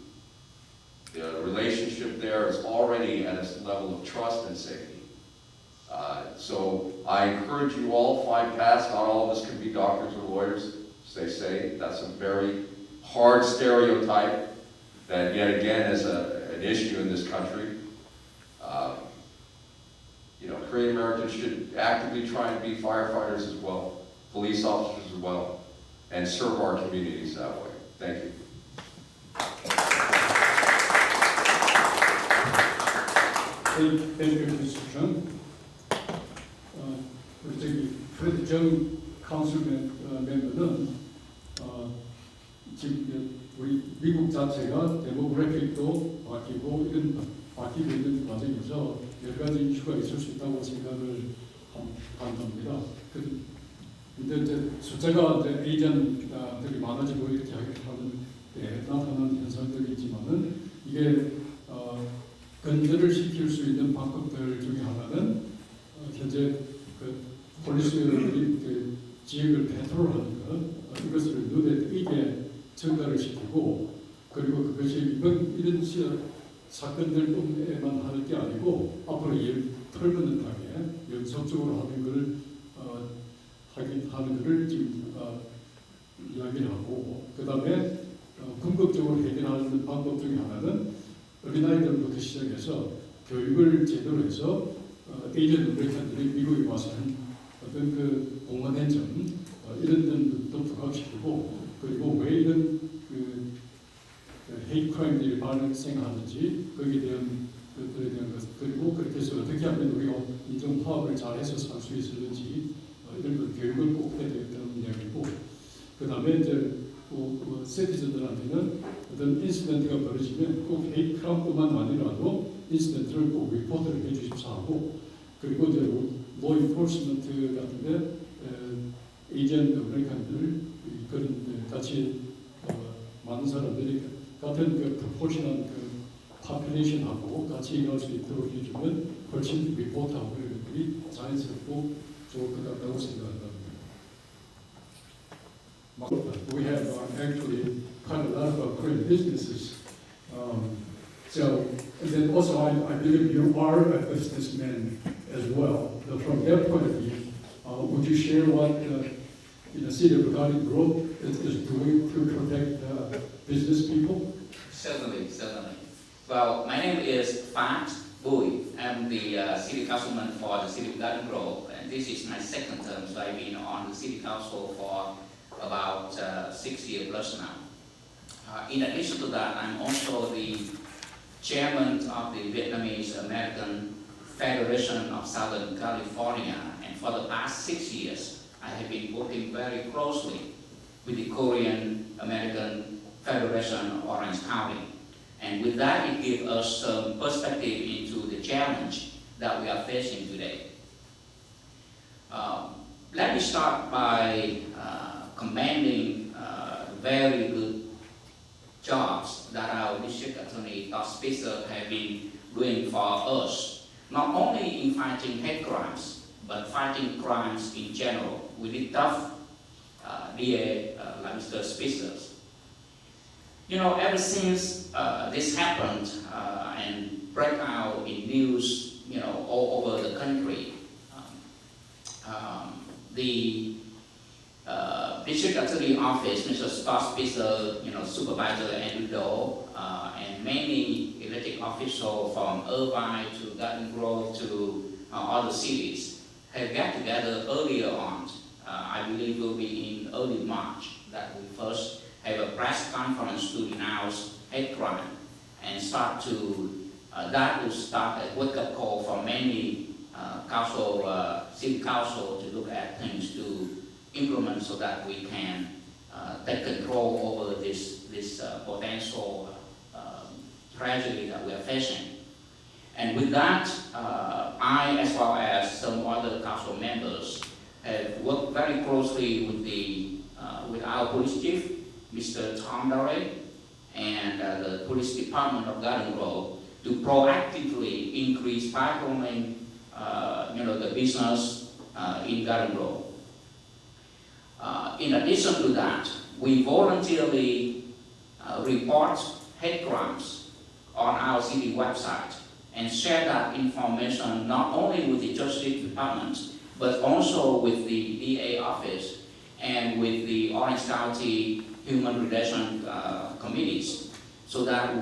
the relationship there is already at a level of trust and safety. So I encourage you all, find paths. Not all of us can be doctors or lawyers, as they say. That's a very hard stereotype that yet again is an issue in this country. Korean Americans should actively try and be firefighters as well, police officers as well, and serve our communities that way. Thank you. Thank you, Mr. Chung. 우리 저기 프레드 정 카운슬맨 멤버는 지금 우리 미국 자체가 데모그래픽도 바뀌고 이런 바뀌고 있는 과정에서 여러 가지 이슈가 있을 수 있다고 생각을 한답니다. 근데 이제 숫자가 이제 에이전트들이 많아지고 이렇게 하는 나타나는 현상들이 있지만은 이게 근절을 시킬 수 있는 방법들 중에 하나는 현재 그 폴리스들이 그 지역을 패트롤하는 것 이것을 눈에 띄게 증가를 시키고 그리고 그것이 이런 사건들뿐만 하는 게 아니고 앞으로 털어놓는다게 연속적으로 하는 것을 하는 것을 지금 이야기를 하고 그 다음에 궁극적으로 해결하는 방법 중에 하나는 어린아이들부터 시작해서 교육을 제대로 해서 에이전 아메리칸들이 미국에 와서 어떤 그 공헌의 점 이런 점도 부각시키고 그리고 왜 이런 그 헤이트 크라임들이 발생하는지 거기에 대한 것들에 대한 것 그리고 그렇게 해서 어떻게 하면 우리가 인종 파악을 잘해서 살 수 있을지 이런 것 교육을 꼭 해야 되겠다는 이야기고 그 다음에 이제 세티즌들한테는 어떤 인시던트가 벌어지면 꼭 헤이트 크라임뿐만 아니라도 인시던트를 꼭 리포트를 해주십사 하고 그리고 이제 로 인포스먼트 같은데 에이전트 아메리칸들 그런 같이 많은 사람들이 같은 그 프로포션한 그 파퓰레이션하고 같이 일할 수 있도록 해주면 훨씬 리포트하고 이런 것들이 자연스럽고 좋을 것 같다고 생각합니다. We have actually quite a lot of Korean businesses. And then also I believe you are a businessman as well. So from that point of view, would you share what the city of Garden Grove is doing to protect business people? Certainly. Well, my name is Phat Bui. I'm the city councilman for the city of Garden Grove, and this is my second term, so I've been on the city council for about 6 years plus now. In addition to that, I'm also the chairman of the Vietnamese American Federation of Southern California, and for the past 6 years, I have been working very closely with the Korean American Federation of Orange County. And with that, it gives us some perspective into the challenge that we are facing today. Let me start by commending very good jobs that our district attorney, Todd Spitzer, have been doing for us, not only in fighting hate crimes, but fighting crimes in general. We did tough DA like Mr. Spitzer's. Ever since this happened and break out in news, all over the country, the District Attorney Office, Mr. Scott Spitzer, Supervisor Andrew Doe, and many elected officials from Irvine to Garden Grove to other cities have got together earlier on. I believe it will be in early March that we first have a press conference to denounce hate crime and that will start a wake-up call for many city council to look at things to implement so that we can take control over this potential tragedy that we are facing. And with that, I, as well as some other council members, have worked very closely with our police chief, Mr. Tom Dorey, and the police department of Garden Grove to proactively increase patrolling, the business in Garden Grove. In addition to that, we voluntarily report hate crimes on our city website and share that information not only with the Justice Department, but also with the DA office and with the Orange County Human Relations committees, so that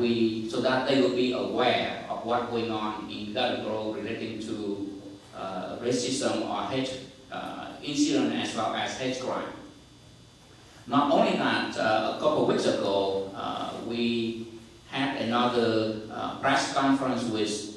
they will be aware of what's going on in Garden Grove relating to racism or hate incident as well as hate crime. Not only that, a couple of weeks ago, we had another press conference with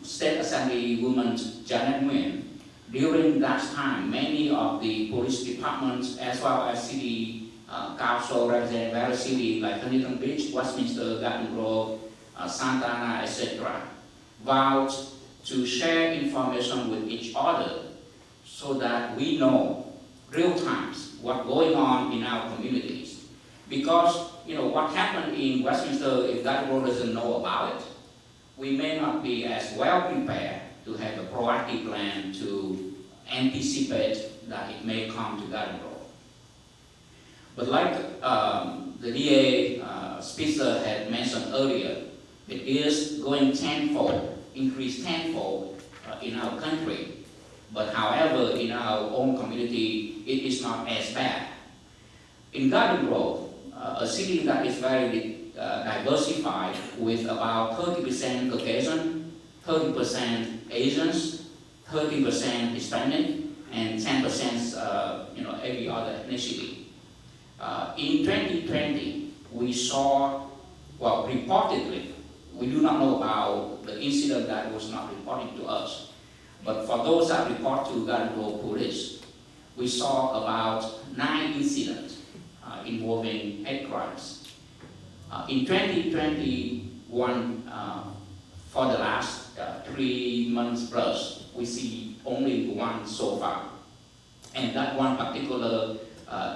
State Assemblywoman Janet Nguyen. During that time, many of the police departments as well as city council representing various cities like Huntington Beach, Westminster, Garden Grove, Santa Ana, etc., vowed to share information with each other so that we know real times what's going on in our communities. Because what happened in Westminster, if Garden Grove doesn't know about it, we may not be as well prepared to have a proactive plan to anticipate that it may come to Garden Grove. But like the DA Spitzer had mentioned earlier, it is going tenfold, increased tenfold in our country. But however, in our own community, it is not as bad. In Garden Grove, a city that is very diversified with about 30% Caucasian, 30% Asians, 30% Hispanic, and 10% every other ethnicity. In 2020, we saw, reportedly, we do not know about the incident that was not reported to us, but for those that report to Garden Grove Police, we saw about 9 incidents involving hate crimes. In 2021, for the last 3 months plus, we see only 1 so far. And that one particular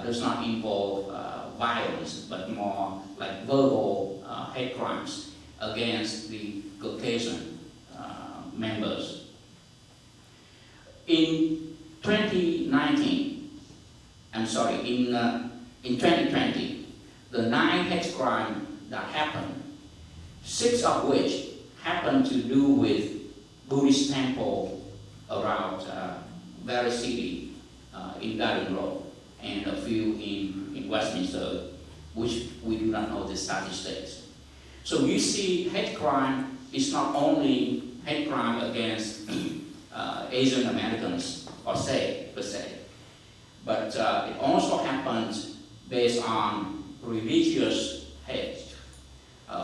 does not involve violence, but more like verbal hate crimes against the Caucasian members. In 2020, the 9 hate crimes that happened, 6 of which happened to do with Buddhist temple around various cities in Garden Grove, and a few in Westminster, which we do not know the statistics. So you see, hate crime is not only hate crime against Asian Americans per se, but it also happens based on religious hate,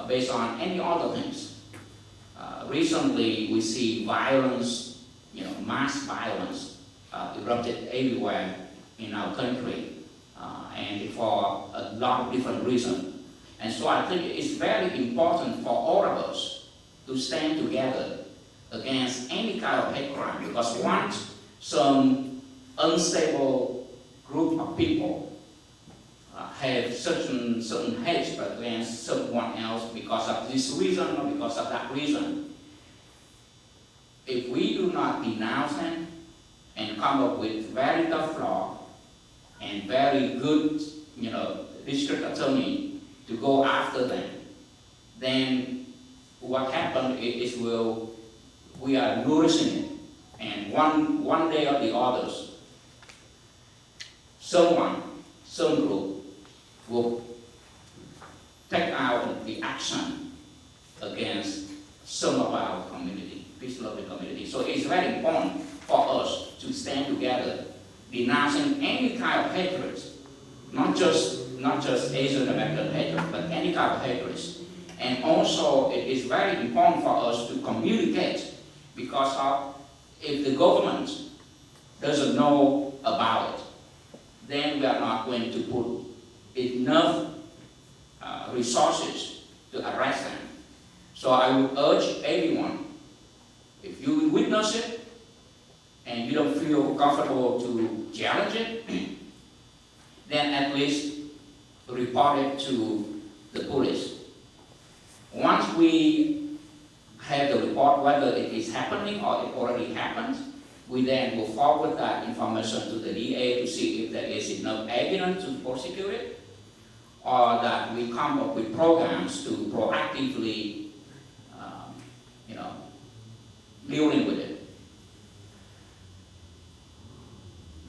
based on any other things. Recently, we see violence, mass violence erupted everywhere in our country, and for a lot of different reasons. And so I think it's very important for all of us to stand together against any kind of hate crime, because once some unstable group of people have certain hate against someone else because of this reason or because of that reason, if we do not denounce them and come up with very tough law and very good, district attorney to go after them, then what happened is we are nourishing it, and one day or the others, some group will take out the action against some of our community, peace-loving community. So it's very important for us to stand together, denouncing any kind of hatred, not just Asian American hatred, but any kind of hatred. And also, it is very important for us to communicate, because if the government doesn't know about it, then we are not going to put enough resources to arrest them. So I would urge everyone, if you witness it and you don't feel comfortable to challenge it, then at least report it to the police. Once we have the report whether it is happening or it already happened, we then will forward that information to the DA to see if there is enough evidence to prosecute it, or that we come up with programs to proactively dealing with it.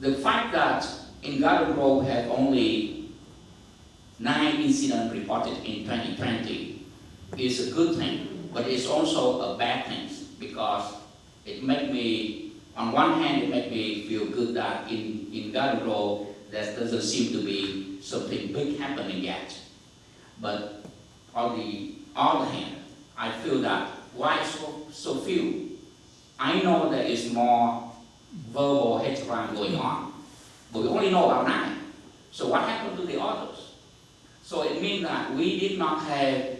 The fact that in Garden Grove have only 9 incidents reported in 2020 is a good thing, but it's also a bad thing, because it makes me, on one hand, it makes me feel good that in Garden Grove there doesn't seem to be something big happening yet. But on the other hand, I feel that why so few? I know there is more verbal hate crime going on, but we only know about 9. So what happened to the others? So it means that we did not have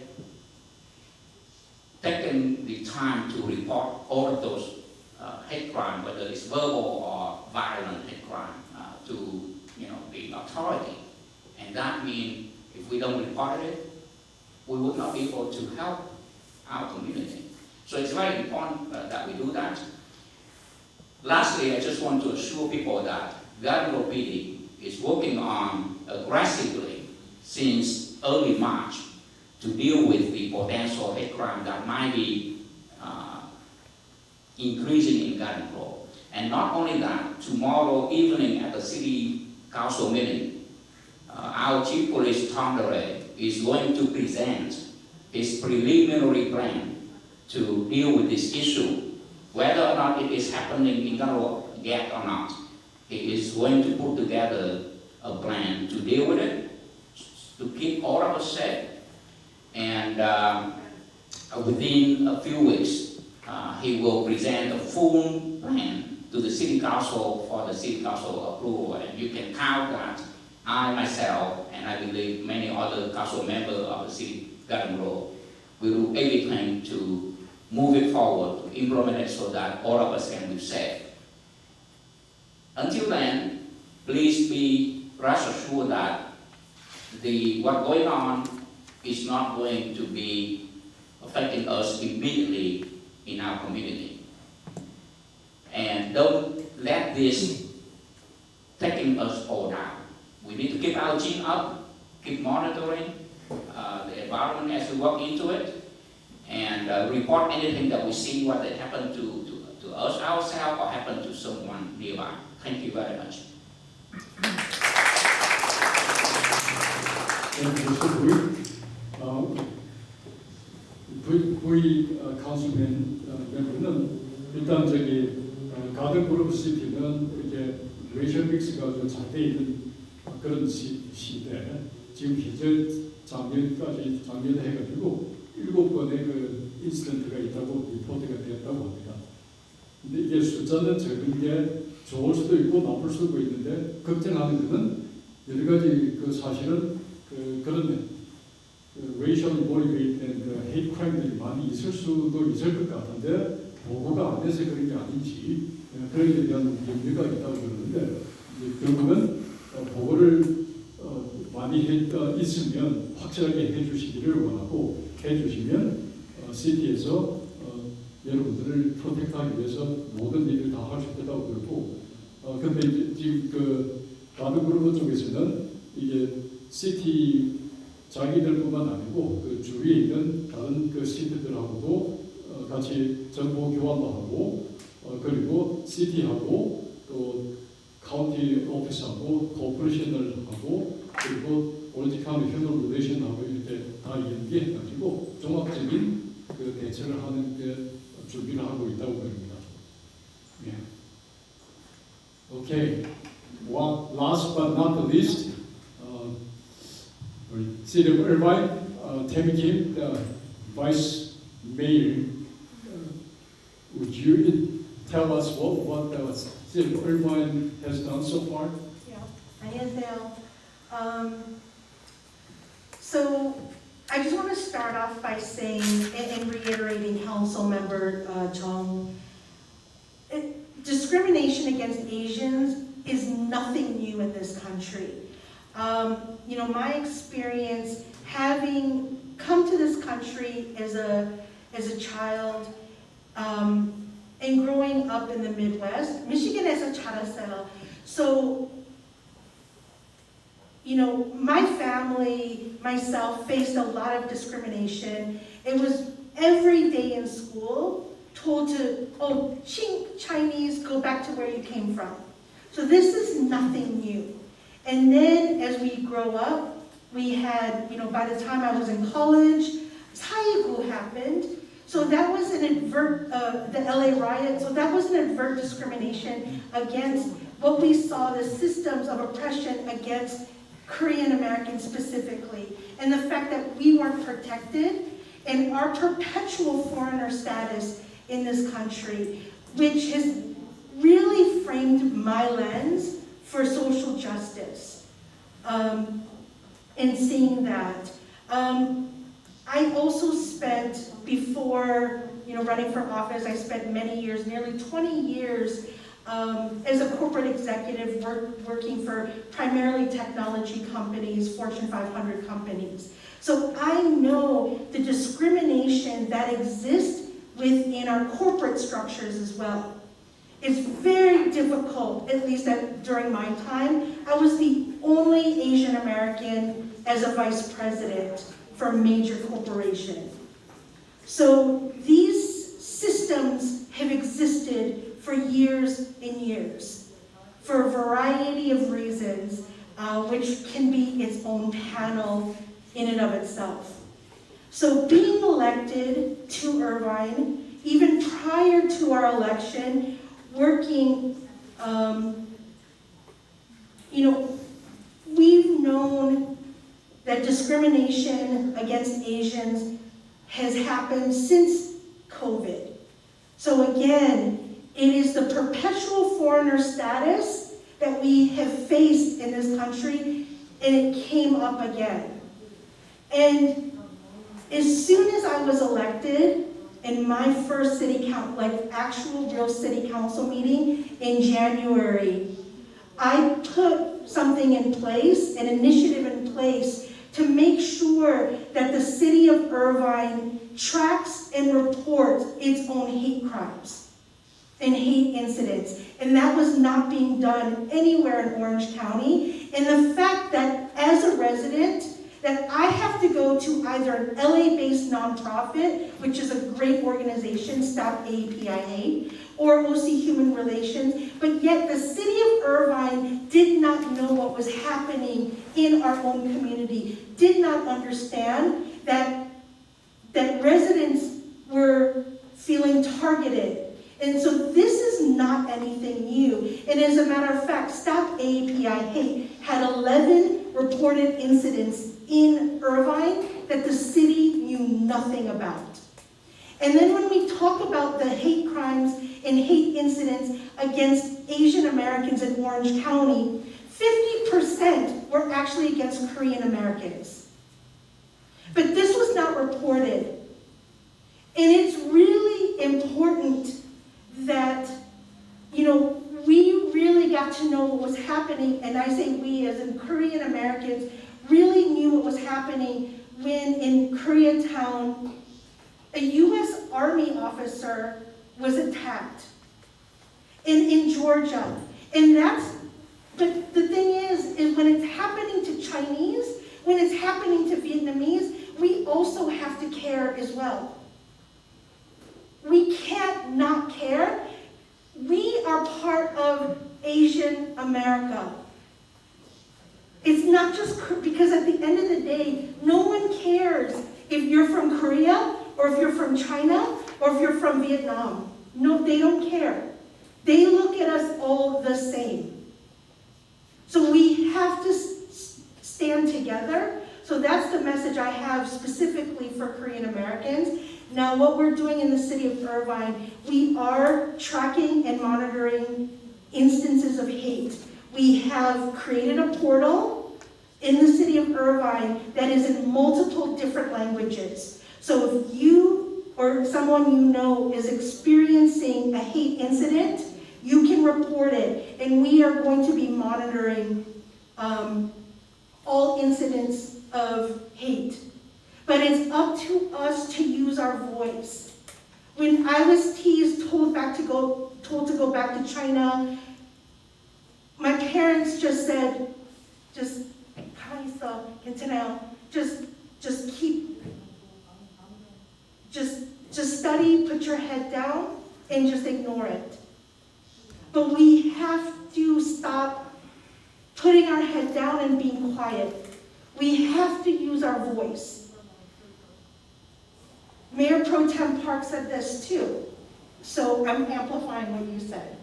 taken the time to report all of those hate crime, whether it's verbal or violent hate crime, to the authority. And that means if we don't report it, we would not be able to help our community. So it's very important that we do that. Lastly, I just want to assure people that Garden Grove PD is working on aggressively since early March to deal with the potential hate crime that might be increasing in Garden Grove. And not only that, tomorrow evening at the City Council meeting, our Chief Police Tom DeRay is going to present his preliminary plan to deal with this issue. Whether or not it is happening in Garden Grove yet or not, he is going to put together a plan to deal with it, to keep all of us safe. And within a few weeks, he will present a full plan to the City Council for the City Council approval. And you can count that I, myself, and I believe many other council members of the City Garden Grove will do everything to move it forward, to implement it so that all of us can be safe. Until then, please be rest assured that what's going on is not going to be affecting us immediately in our community. And don't let this taking us all down. We need to keep our chin up, keep monitoring the environment as we walk into it, and report anything that we see, whether it happened to us ourselves or happened to someone nearby. Thank you very much. V 카운슬맨 멤버는 일단 가든 그룹 시티는 이렇게 레이셔 믹스가 좀 잘 돼 있는 그런 시대. 지금 작년에 해가지고 7건의 그 인시던트가 있다고 리포트가 되었다고 합니다. 근데 이게 숫자는 적은 게 좋을 수도 있고 나쁠 수도 있는데 걱정하는 것은 여러 가지 그 사실은 그런 레이셜 모티베이트된 그 헤이트 크라임들이 많이 있을 수도 있을 것 같은데 보고가 안 돼서 그런 게 아닌지 그런 데 대한 염려가 있다고 그러는데 결국은 보고를 많이 있으면 확실하게 해주시기를 원하고 해주시면 시티에서 여러분들을 프로텍트하기 위해서 모든 일을 다 할 수 있다고 그러고 근데 지금 그 가든 그룹 쪽에서는 이게 시티 자기들뿐만 아니고 그 주위에 있는 다른 그 시티들하고도 같이 정보 교환도 하고 그리고 시티하고 또 카운티 오피스하고 코퍼레이션을 하고 그리고 오렌지 카운티 휴먼 릴레이션하고 이렇게 다 연계해가지고 종합적인 그 대처를 하는 그 준비를 하고 있다고 그럽니다. 예. Okay. One, last but not the least, City of Irvine, Tammy Kim, the Vice Mayor, would you tell us what the City of Irvine has done so far? Yeah. 안녕하세요. So I just want to start off by saying and reiterating Council Member Chung, discrimination against Asians is nothing new in this country. You know, my experience having come to this country as a child and growing up in the Midwest, Michigan에서 자랐어요. So, you know, my family, myself, faced a lot of discrimination. It was every day in school told to, oh, Chinese, go back to where you came from. So this is nothing new. And then as we grow up, we had, you know, by the time I was in college, 사이구 happened. So that was an the LA riot, so that was an overt discrimination against what we saw, the systems of oppression against Korean Americans specifically. And the fact that we weren't protected and our perpetual foreigner status in this country, which has really framed my lens for social justice. And seeing that. I also spent, before running for office, I spent many years, nearly 20 years, as a corporate executive working for primarily technology companies, Fortune 500 companies. So I know the discrimination that exists within our corporate structures as well. It's very difficult, at least during my time. I was the only Asian American as a vice president for a major corporation. So these systems have existed for years and years, for a variety of reasons, which can be its own panel in and of itself. So being elected to Irvine, even prior to our election, working, we've known that discrimination against Asians has happened since COVID. So again, it is the perpetual foreigner status that we have faced in this country, and it came up again. And as soon as I was elected, in my first actual real city council meeting in January, I put something in place, an initiative in place, to make sure that the city of Irvine tracks and reports its own hate crimes and hate incidents. And that was not being done anywhere in Orange County. And the fact that as a resident, that I have to go to either an LA-based nonprofit, which is a great organization, Stop AAPI Hate, or OC Human Relations, but yet the city of Irvine did not know what was happening in our own community, did not understand that residents were feeling targeted. And so this is not anything new. And as a matter of fact, Stop AAPI Hate had 11 reported incidents in Irvine that the city knew nothing about. And then when we talk about the hate crimes and hate incidents against Asian Americans in Orange County, 50% were actually against Korean Americans. But this was not reported. And it's really important that, we really got to know what was happening, and I say we as in Korean Americans really knew what was happening when in Koreatown, a U.S. Army officer was attacked in Georgia. But the thing is when it's happening to Chinese, when it's happening to Vietnamese, we also have to care as well. We can't not care. We are part of Asian America. It's not just because at the end of the day, no one cares if you're from Korea or if you're from China or if you're from Vietnam. No, they don't care. They look at us all the same. So we have to stand together. So that's the message I have specifically for Korean Americans. Now what we're doing in the city of Irvine, we are tracking and monitoring instances of hate. We have created a portal in the city of Irvine that is in multiple different languages. So if you or someone you know is experiencing a hate incident, you can report it, and we are going to be monitoring all incidents of hate. But it's up to us to use our voice. When I was teased, told to go back to China, my parents just said, just study, put your head down, and just ignore it. But we have to stop putting our head down and being quiet. We have to use our voice. Mayor Pro Tem Park said this too, so I'm amplifying what you said.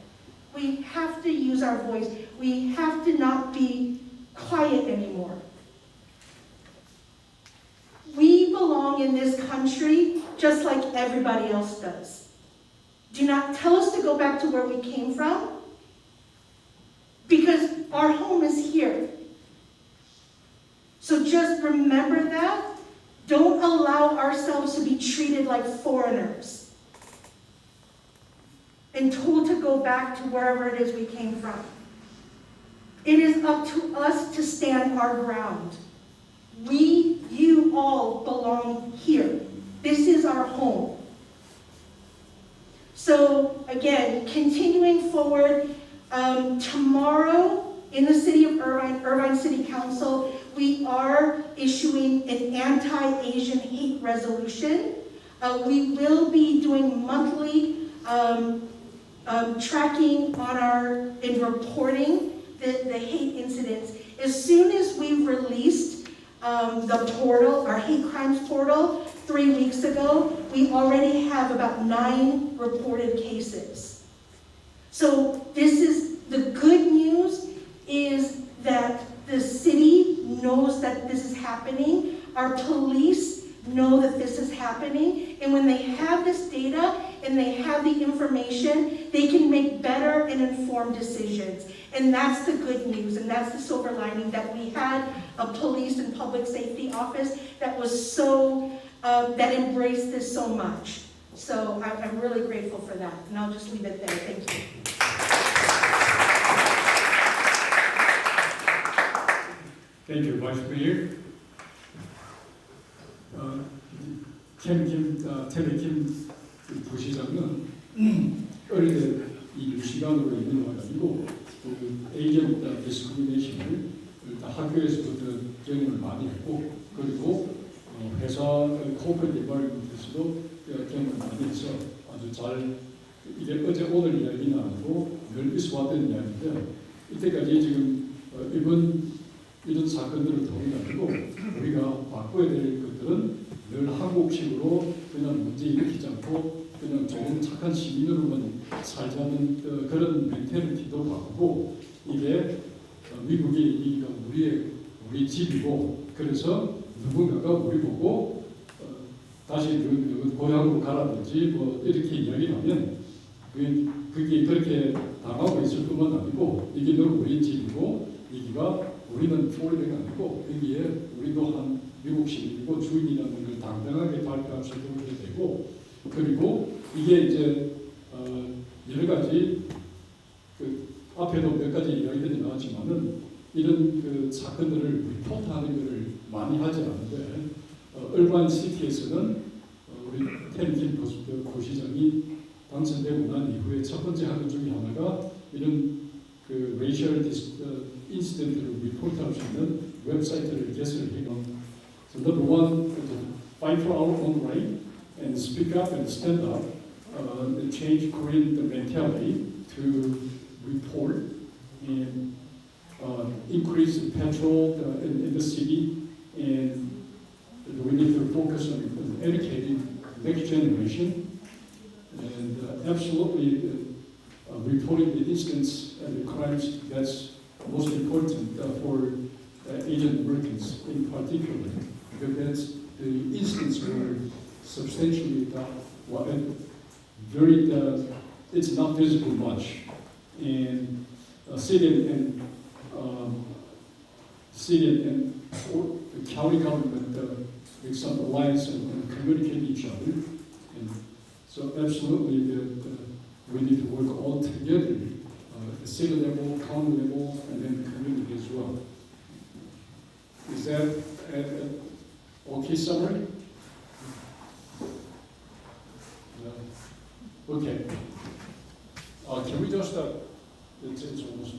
We have to use our voice. We have to not be quiet anymore. We belong in this country just like everybody else does. Do not tell us to go back to where we came from, because our home is here. So just remember that. Don't allow ourselves to be treated like foreigners and told to go back to wherever it is we came from. It is up to us to stand our ground. You all belong here. This is our home. So again, continuing forward, tomorrow in the city of Irvine City Council, we are issuing an anti-Asian hate resolution. We will be doing monthly tracking on and reporting the hate incidents. As soon as we released the portal, our hate crimes portal, 3 weeks ago, we already have about 9 reported cases. So this is, the good news is that the city knows that this is happening. Our police know that this is happening. And when they have this data and they have the information, they can make better and informed decisions. And that's the good news, and that's the silver lining, that we had a police and public safety office that was so, that embraced this so much. So I'm really grateful for that, and I'll just leave it there. Thank you. Thank you, Vice Mayor. 텔레킴 부시장은 어릴 때 이 유시간으로 있는 와가지고 에이전 디스크리미네이션을 일단 학교에서부터 경험을 많이 했고, 그리고 회사 코퍼레이트 디파트먼트에서도 경험을 많이 해서 아주 잘, 이게 어제 오늘 이야기는 아니고 늘 있어왔던 이야기인데, 이때까지 지금 이런 사건들을 통해 가지고 우리가 바꿔야 될 것들은 늘 한국식으로 그냥 문제 일으키지 않고 그냥 좋은 착한 시민으로만 살자는 그런 멘탈리티도 바꾸고, 이게 미국이 우리 집이고, 그래서 누군가가 우리 보고 다시 고향으로 가라든지 뭐 이렇게 이야기를 하면 그게 그렇게 당하고 있을 뿐만 아니고, 이게 늘 우리 집이고, 여기가 우리는 포리가 아니고 여기에 우리도 한 미국 시민이고 주인이라는 걸 당당하게 발표할 수 있게 되고, 그리고 이게 이제 여러 가지 앞에도 몇 가지 이야기들이 나왔지만은 이런 사건들을 리포트하는 것을 많이 하지 않는데, 얼반 시티에서는 우리 텔킴 고시장이 당선되고 난 이후에 첫 번째 하는 중에 하나가 이런 레이셜 인시던트를 리포트할 수 있는 웹사이트를 개설해요. So number one, fight for our own right and speak up and stand up, and change Korean mentality to report and increase the petrol in the city, and we need to focus on educating next generation, and absolutely reporting the incidents and the crimes. That's most important for Asian Americans in particular, because that's the incidents were substantially very it's not visible much, and city and the county government make some alliance and communicate each other, and so absolutely we need to work all together, the city level, county level, and then the community as well. Is that an okay summary? Okay. Can we just, it's almost,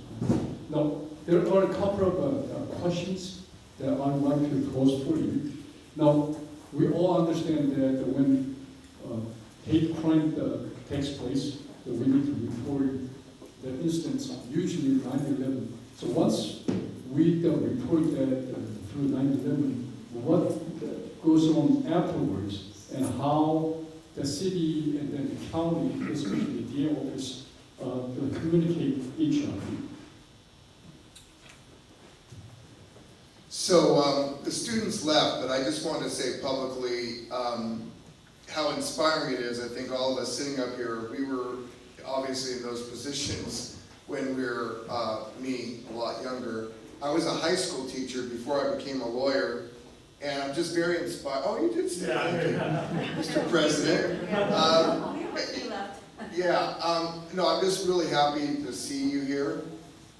no, there are a couple of questions that I want to pose for you. Now, we all understand that when hate crime takes place, that we need to report the instance, usually 9/11. So once we report that through 9/11, what goes on afterwards, and how the city and then the county, especially the DA office, communicate each other. So the students left, but I just want to say publicly how inspiring it is. I think all of us sitting up here, we were obviously in those positions when we were, me, a lot younger. I was a high school teacher before I became a lawyer, and I'm just very inspired. Oh, you did stay, thank you, Mr. President. No, I'm just really happy to see you here.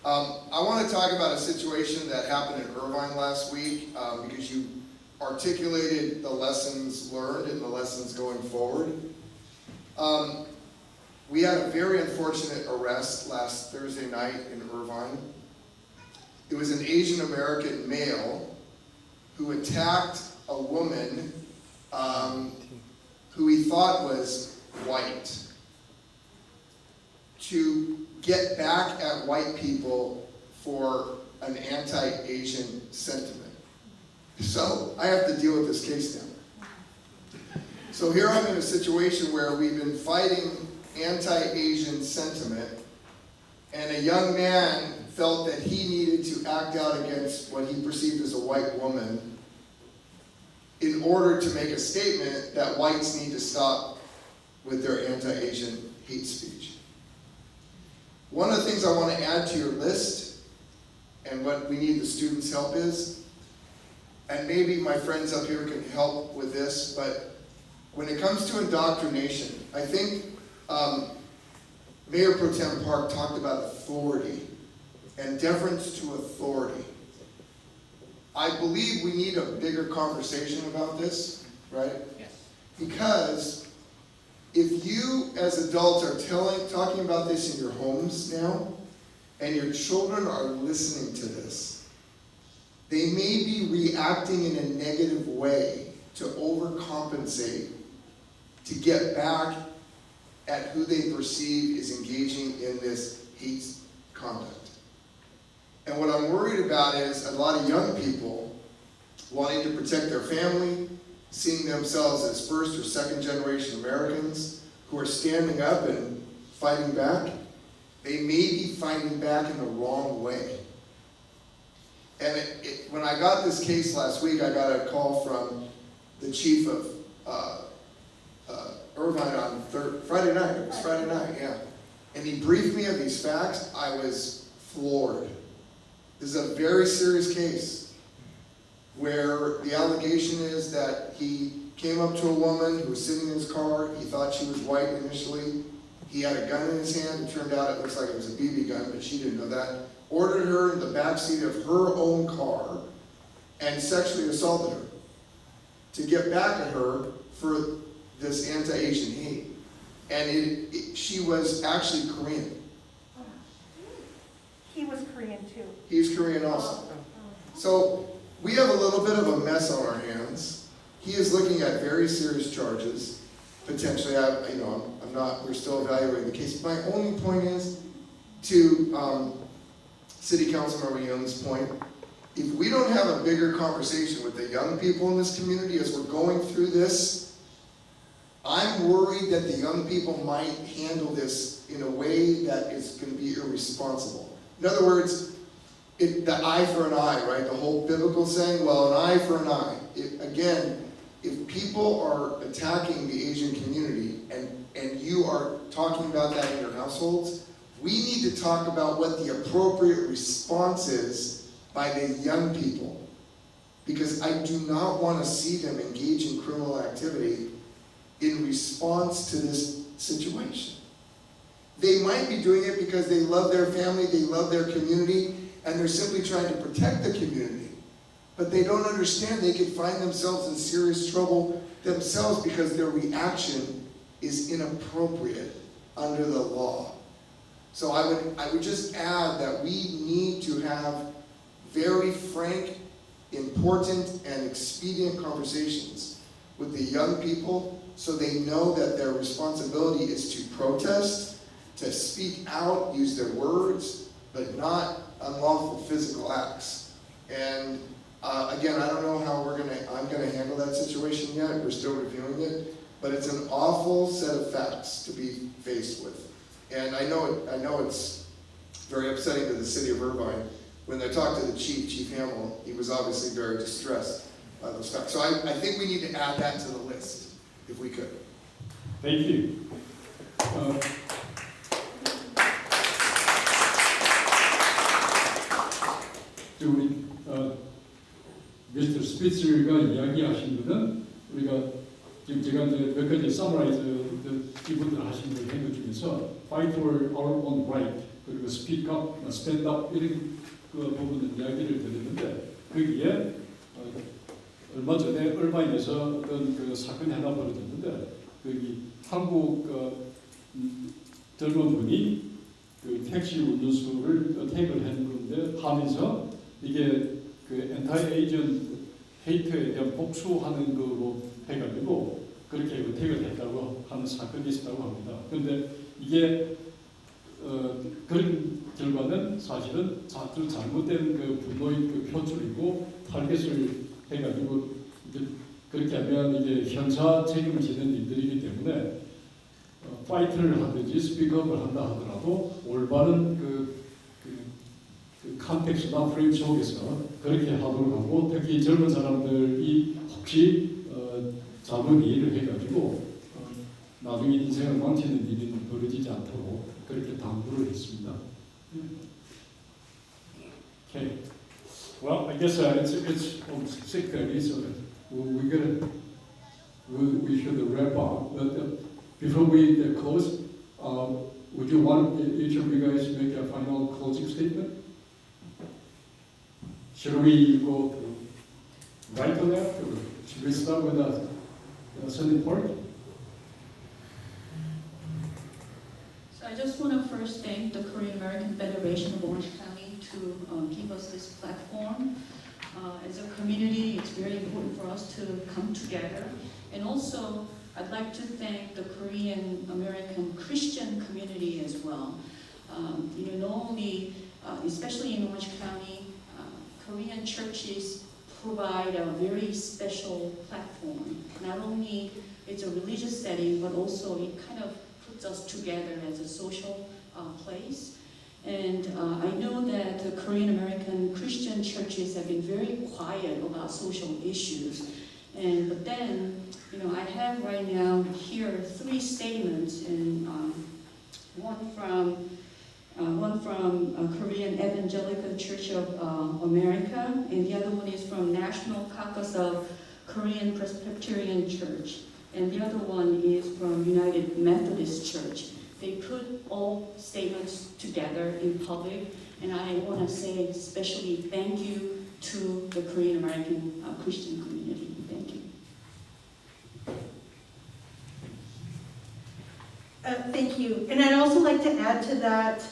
I want to talk about a situation that happened in Irvine last week, because you articulated the lessons learned and the lessons going forward. We had a very unfortunate arrest last Thursday night in Irvine. It was an Asian American male who attacked a woman who he thought was white, to get back at white people for an anti-Asian sentiment. So I have to deal with this case now. So here I'm in a situation where we've been fighting anti-Asian sentiment, and a young man felt that he needed to act out against what he perceived as a white woman in order to make a statement that whites need to stop with their anti-Asian hate speech. One of the things I want to add to your list, and what we need the students' help is, and maybe my friends up here can help with this, but when it comes to indoctrination, I think Mayor Pro Tem Park talked about authority and deference to authority. I believe we need a bigger conversation about this, right? Yes. Because if you as adults are talking about this in your homes now, and your children are listening to this, they may be reacting in a negative way to overcompensate, to get back at who they perceive is engaging in this hate conduct. And what I'm worried about is a lot of young people wanting to protect their family, seeing themselves as first or second generation Americans who are standing up and fighting back. They may be fighting back in the wrong way. And when I got this case last week, I got a call from the chief of Irvine on Friday night. It was Friday night, yeah. And he briefed me of these facts. I was floored. This is a very serious case where the allegation is that he came up to a woman who was sitting in his car. He thought she was white initially. He had a gun in his hand. It turned out it looks like it was a BB gun, but she didn't know that. Ordered her in the backseat of her own car and sexually assaulted her to get back at her for this anti-Asian hate. And she was actually Korean. He was Korean too. He's Korean also. So we have a little bit of a mess on our hands. He is looking at very serious charges. Potentially, we're still evaluating the case. My only point is to City Councilmember Young's point, if we don't have a bigger conversation with the young people in this community as we're going through this, I'm worried that the young people might handle this in a way that is going to be irresponsible. In other words, the eye for an eye, right? The whole biblical saying, well, an eye for an eye. Again, if people are attacking the Asian community and you are talking about that in your households, we need to talk about what the appropriate response is by the young people. Because I do not want to see them engage in criminal activity in response to this situation. They might be doing it because they love their family, they love their community, and they're simply trying to protect the community. But they don't understand they could find themselves in serious trouble themselves because their reaction is inappropriate under the law. So I would just add that we need to have very frank, important, and expedient conversations with the young people so they know that their responsibility is to protest, to speak out, use their words, but not unlawful physical acts. And again, I don't know how I'm gonna handle that situation yet. We're still reviewing it, but it's an awful set of facts to be faced with. And I know it's very upsetting to the city of Irvine. When I talked to the Chief Hamill, he was obviously very distressed by those facts. So I think we need to add that to the list, if we could. Thank you. 우리 미스터 스피츠가 이야기하신 거는 우리가 지금 제가 이제 몇 가지 서머라이즈 이분들 하신 걸 한 것 중에서 fight for our own right 그리고 speak up, stand up 이런 그 부분은 이야기를 드렸는데 거기에 얼마 전에 얼마인에서 어떤 그 사건이 하나 벌어졌는데 거기 한국 젊은 분이 그 택시 운전수를 택을 했는데 하면서 이게 그 엔타이 에이전 헤이트에 대한 복수하는 거로 해가지고 그렇게 택을 했다고 하는 사건이 있었다고 합니다. 그런데 이게 그런 결과는 사실은 잘못된 그 분노의 그 표출이고 타겟을 해가지고 이제 그렇게 하면 이게 형사 책임을 지는 일들이기 때문에 파이트를 하든지 스피크업을 한다 하더라도 올바른 그 컨텍스트나 프레임 속에서 그렇게 하도록 하고 특히 젊은 사람들이 혹시 잘못 이해를 해가지고 나중에 인생을 망치는 일이 벌어지지 않도록 그렇게 당부를 했습니다. Okay. Well, I guess it's almost 6:30, so we should wrap up. But before we close, would you want each of you guys to make a final closing statement? Should we go right or left, or should we start with the Sunday part? So I just want to first thank the Korean American Federation of Orange County to give us this platform. As a community, it's very important for us to come together. And also, I'd like to thank the Korean American Christian community as well. Not only, especially in Orange County, Korean churches provide a very special platform. Not only it's a religious setting, but also it kind of puts us together as a social place. And I know that the Korean American Christian churches have been very quiet about social issues. But then, I have right now here 3 statements, and one from Korean Evangelical Church of America, and the other one is from National Caucus of Korean Presbyterian Church, and the other one is from United Methodist Church. They put all statements together in public, and I want to say especially thank you to the Korean American Christian community. Thank you. Thank you. And I'd also like to add to that,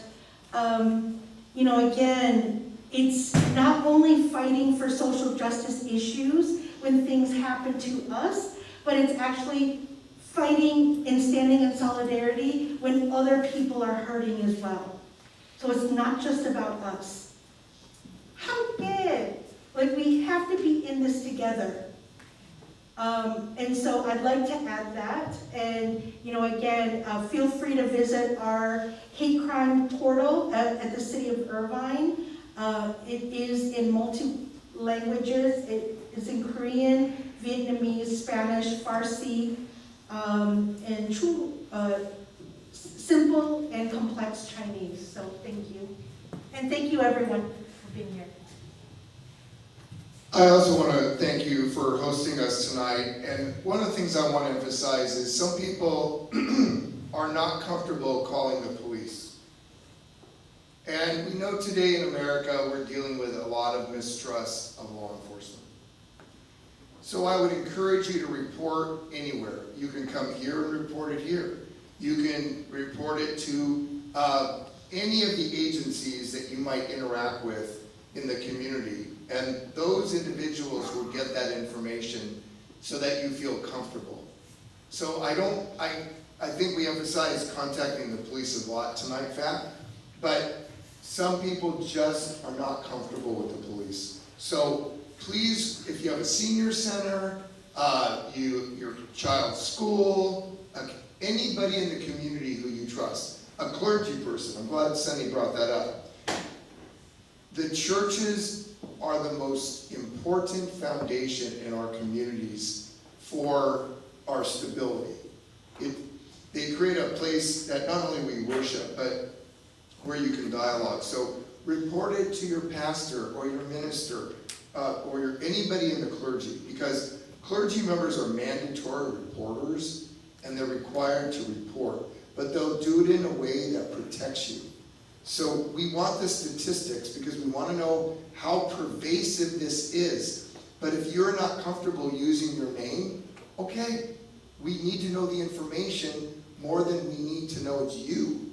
again, it's not only fighting for social justice issues when things happen to us, but it's actually fighting and standing in solidarity when other people are hurting as well. So it's not just about us. forget, like we have to be in this together. And so I'd like to add that. And, you know, again, feel free to visit our hate crime portal at the city of Irvine. It is in multi-languages. It is in Korean, Vietnamese, Spanish, Farsi, and simple and complex Chinese. So thank you. And thank you everyone for being here. I also want to thank you for hosting us tonight. And one of the things I want to emphasize is some people are not comfortable calling the police. And we know today in America we're dealing with a lot of mistrust of law enforcement. So I would encourage you to report anywhere. You can come here and report it here. You can report it to any of the agencies that you might interact with in the community. And those individuals will get that information so that you feel comfortable. So I think we emphasize contacting the police a lot tonight, Fat, but some people just are not comfortable with the police. So please, if you have a senior center, your child's school, anybody in the community who you trust, a clergy person, I'm glad Sunny brought that up. The churches are the most important foundation in our communities for our stability. They create a place that not only we worship, but where you can dialogue. So report it to your pastor or your minister or anybody in the clergy, because clergy members are mandatory reporters and they're required to report, but they'll do it in a way that protects you. So we want the statistics because we want to know how pervasive this is. But if you're not comfortable using your name, okay, we need to know the information more than we need to know it's you.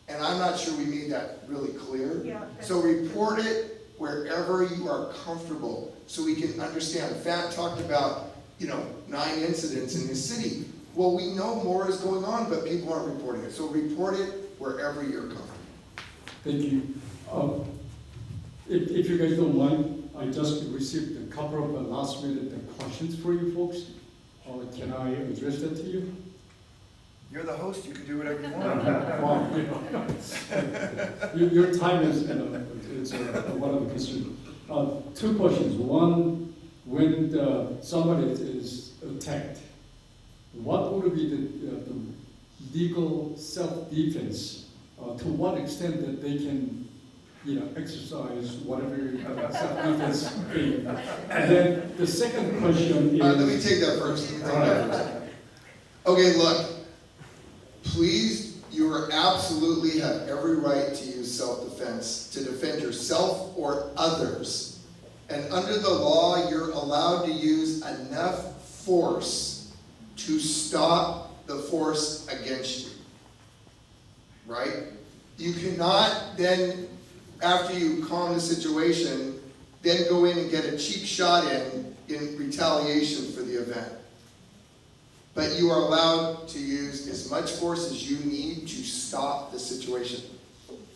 And I'm not sure we made that really clear. Yeah. So report it wherever you are comfortable so we can understand. Fat talked about, 9 incidents in this city. Well, we know more is going on, but people aren't reporting it. So report it wherever you're comfortable. Thank you. If you guys don't mind, I just received a couple of last-minute questions for you folks. Can I address that to you? You're the host. You can do whatever you want. Your time is, it's one of the concerns. 2 questions. One, when somebody is attacked, what would be the legal self-defense? To what extent that they can, exercise whatever self-defense thing. And then the second question is... Let me take that first. Okay, look. Please, you absolutely have every right to use self-defense to defend yourself or others. And under the law, you're allowed to use enough force to stop the force against you. Right? You cannot then, after you calm the situation, then go in and get a cheap shot in retaliation for the event. But you are allowed to use as much force as you need to stop the situation.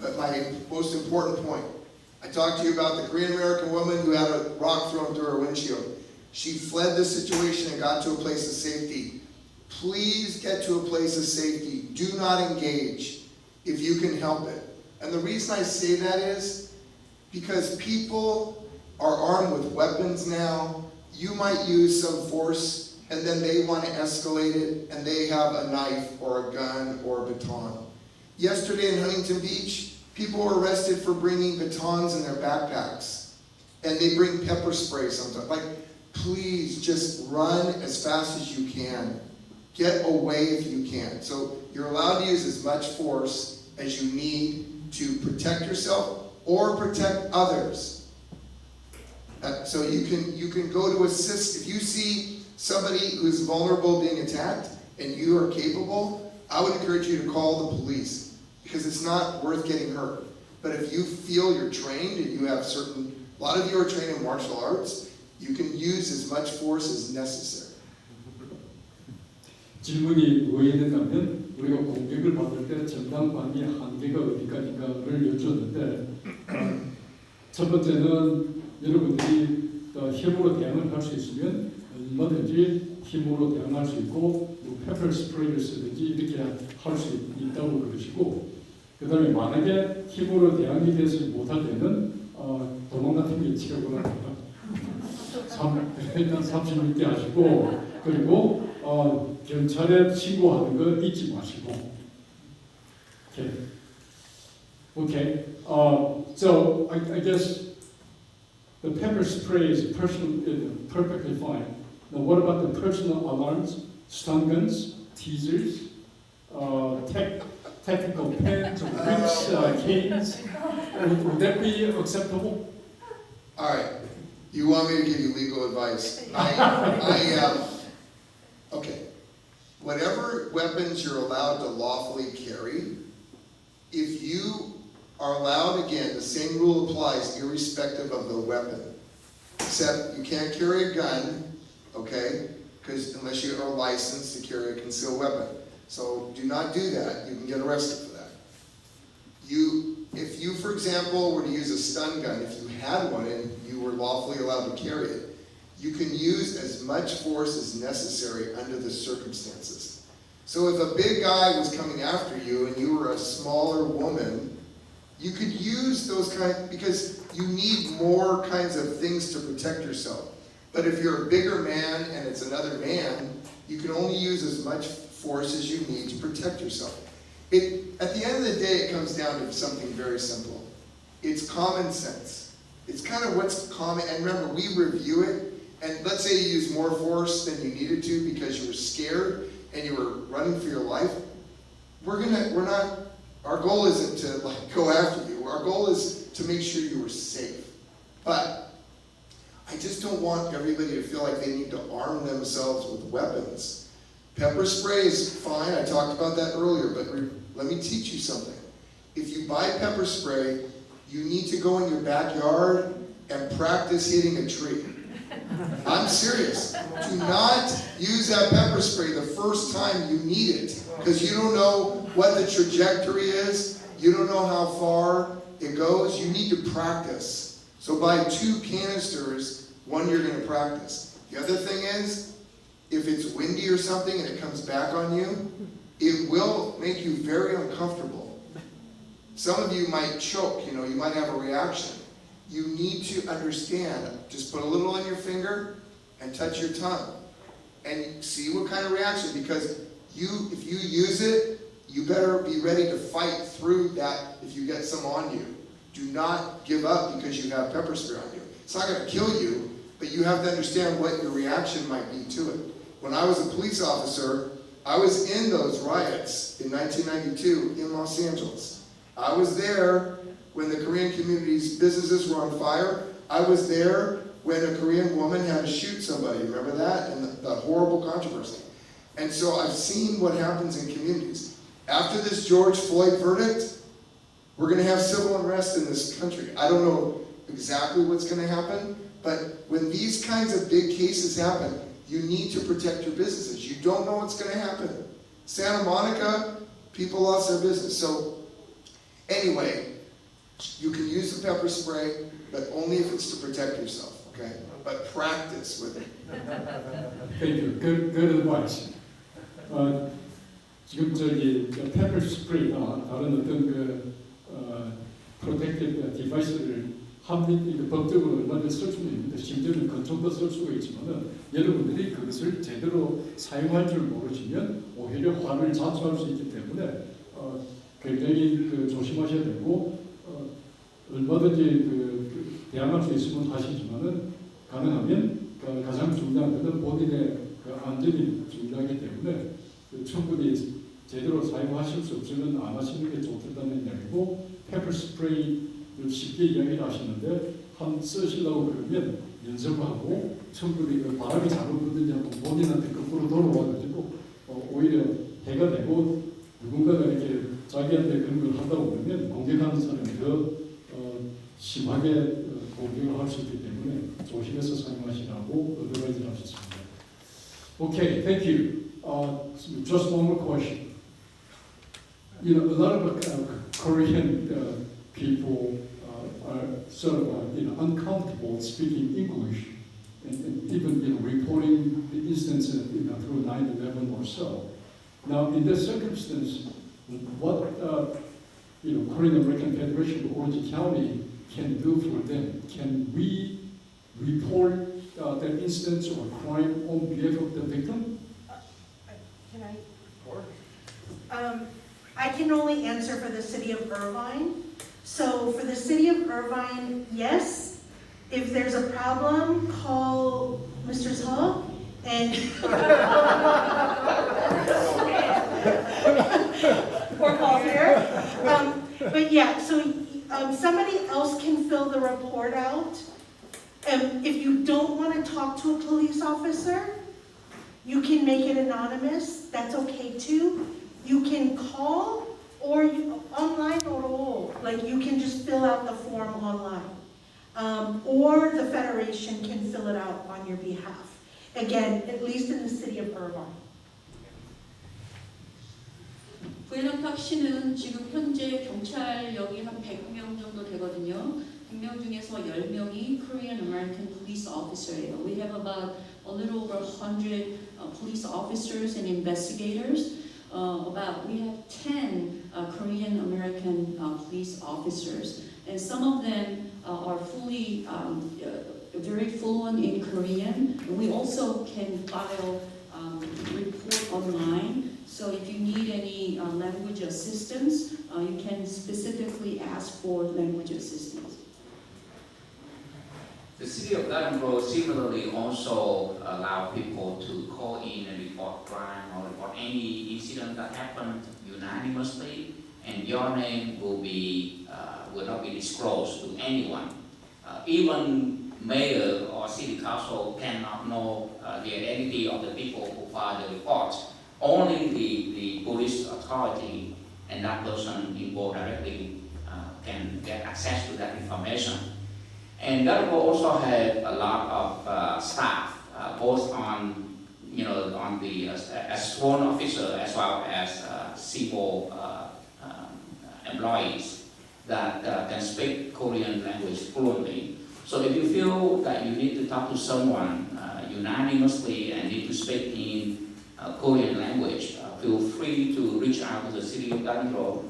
But my most important point, I talked to you about the Korean American woman who had a rock thrown through her windshield. She fled the situation and got to a place of safety. Please get to a place of safety. Do not engage if you can help it. And the reason I say that is because people are armed with weapons now. You might use some force and then they want to escalate it and they have a knife or a gun or a baton. Yesterday in Huntington Beach, people were arrested for bringing batons in their backpacks. And they bring pepper spray sometimes. Please just run as fast as you can. Get away if you can. So you're allowed to use as much force as you need to protect yourself or protect others. So you can go to assist. If you see somebody who's vulnerable being attacked and you are capable, I would encourage you to call the police because it's not worth getting hurt. But if you feel you're trained and you have a lot of you are trained in martial arts, you can use as much force as necessary. 질문이 왜냐면 우리가 공격을 받을 때 전담반의 한계가 어디까지인가를 여쭈었는데 첫 번째는 여러분들이 힘으로 대응을 할 수 있으면 얼마든지 힘으로 대응할 수 있고 뭐 페퍼 스프레이를 쓰든지 이렇게 할 수 있다고 그러시고 그 다음에 만약에 힘으로 대응이 되지 못할 때는 도망 같은 게 치거나 일단 36개 하시고 그리고 경찰에 신고하는 거 잊지 마시고 Okay. So I guess the pepper spray is perfectly fine. Now, what about the personal alarms, stun guns, teasers, tactical pens, whips, canes? Would that be acceptable? All right, you want me to give you legal advice? Okay. Whatever weapons you're allowed to lawfully carry, if you are allowed, again, the same rule applies irrespective of the weapon. Except you can't carry a gun, okay? Because unless you are licensed to carry a concealed weapon. So do not do that. You can get arrested for that. If you, for example, were to use a stun gun, if you had one and you were lawfully allowed to carry it, you can use as much force as necessary under the circumstances. So if a big guy was coming after you and you were a smaller woman, you could use those because you need more kinds of things to protect yourself. But if you're a bigger man and it's another man, you can only use as much force as you need to protect yourself. At the end of the day, it comes down to something very simple. It's common sense. It's kind of what's common, and remember, we review it, and let's say you use more force than you needed to because you were scared and you were running for your life. Our goal isn't to go after you. Our goal is to make sure you are safe. But I just don't want everybody to feel like they need to arm themselves with weapons. Pepper spray is fine. I talked about that earlier, but let me teach you something. If you buy pepper spray, you need to go in your backyard and practice hitting a tree. I'm serious. Do not use that pepper spray the first time you need it, because you don't know what the trajectory is. You don't know how far it goes. You need to practice. So buy 2 canisters, one you're going to practice. The other thing is, if it's windy or something and it comes back on you, it will make you very uncomfortable. Some of you might choke, you might have a reaction. You need to understand, just put a little on your finger and touch your tongue and see what kind of reaction, because if you use it, you better be ready to fight through that if you get some on you. Do not give up because you have pepper spray on you. It's not going to kill you, but you have to understand what your reaction might be to it. When I was a police officer, I was in those riots in 1992 in Los Angeles. I was there when the Korean community's businesses were on fire. I was there when a Korean woman had to shoot somebody. Remember that? And the horrible controversy. And so I've seen what happens in communities. After this George Floyd verdict, we're going to have civil unrest in this country. I don't know exactly what's going to happen, but when these kinds of big cases happen, you need to protect your businesses. You don't know what's going to happen. Santa Monica, people lost their business. So anyway, you can use the pepper spray, but only if it's to protect yourself, okay? But practice with it. Thank you. Good advice. 지금 페퍼 스프레이나 다른 어떤 프로텍티브 디바이스를 법적으로 얼마든지 쓸 수는 있는데 심지어는 권총도 쓸 수가 있지만은 여러분들이 그것을 제대로 사용할 줄 모르시면 오히려 화를 자초할 수 있기 때문에 굉장히 조심하셔야 되고 얼마든지 대항할 수 있으면 하시지만은 가능하면 가장 중요한 것은 본인의 안전이 중요하기 때문에 충분히 제대로 사용하실 수 없으면 안 하시는 게 좋다는 이야기고, 페퍼 스프레이를 쉽게 이야기를 하시는데 쓰시려고 그러면 연습하고 충분히 바람이 잘못 부는지 한번 본인한테 거꾸로 돌아와가지고 오히려 해가 되고 누군가가 이렇게 자기한테 그런 걸 하다 보면 공격하는 사람이 더 심하게 공격을 할 수 있기 때문에 조심해서 사용하시라고 어드바이즈를 하셨습니다. Okay, thank you. Just one more question. A lot of Korean people are sort of uncomfortable speaking English and even reporting the instance through 9/11 or so. Now, in this circumstance, what Korean American Federation of Orange County can do for them? Can we report that instance or crime on behalf of the victim? Can I? I can only answer for the city of Irvine. So for the city of Irvine, yes. If there's a problem, call Mr. Seo and or call here. But yeah, so somebody else can fill the report out. If you don't want to talk to a police officer, you can make it anonymous. That's okay too. You can call or online or all. Like you can just fill out the form online. Or the Federation can fill it out on your behalf. Again, at least in the city of Irvine. 부엘런팍시는 지금 현재 경찰력이 한 100명 정도 되거든요. 100명 중에서 10명이 Korean American police officer예요. We have about a little over 100 police officers and investigators. We have 10 Korean American police officers, and some of them are fully very fluent in Korean. We also can file report online. So if you need any language assistance, you can specifically ask for language assistance. The city of Garden Grove similarly also allow people to call in and report crime or report any incident that happened unanimously, and your name will not be disclosed to anyone. Even mayor or city council cannot know the identity of the people who filed the report. Only the police authority and that person involved directly can get access to that information. And that will also have a lot of staff, both on the as sworn officer as well as civil employees that can speak Korean language fluently. So if you feel that you need to talk to someone unanimously and need to speak in Korean language, feel free to reach out to the city of Garden Grove,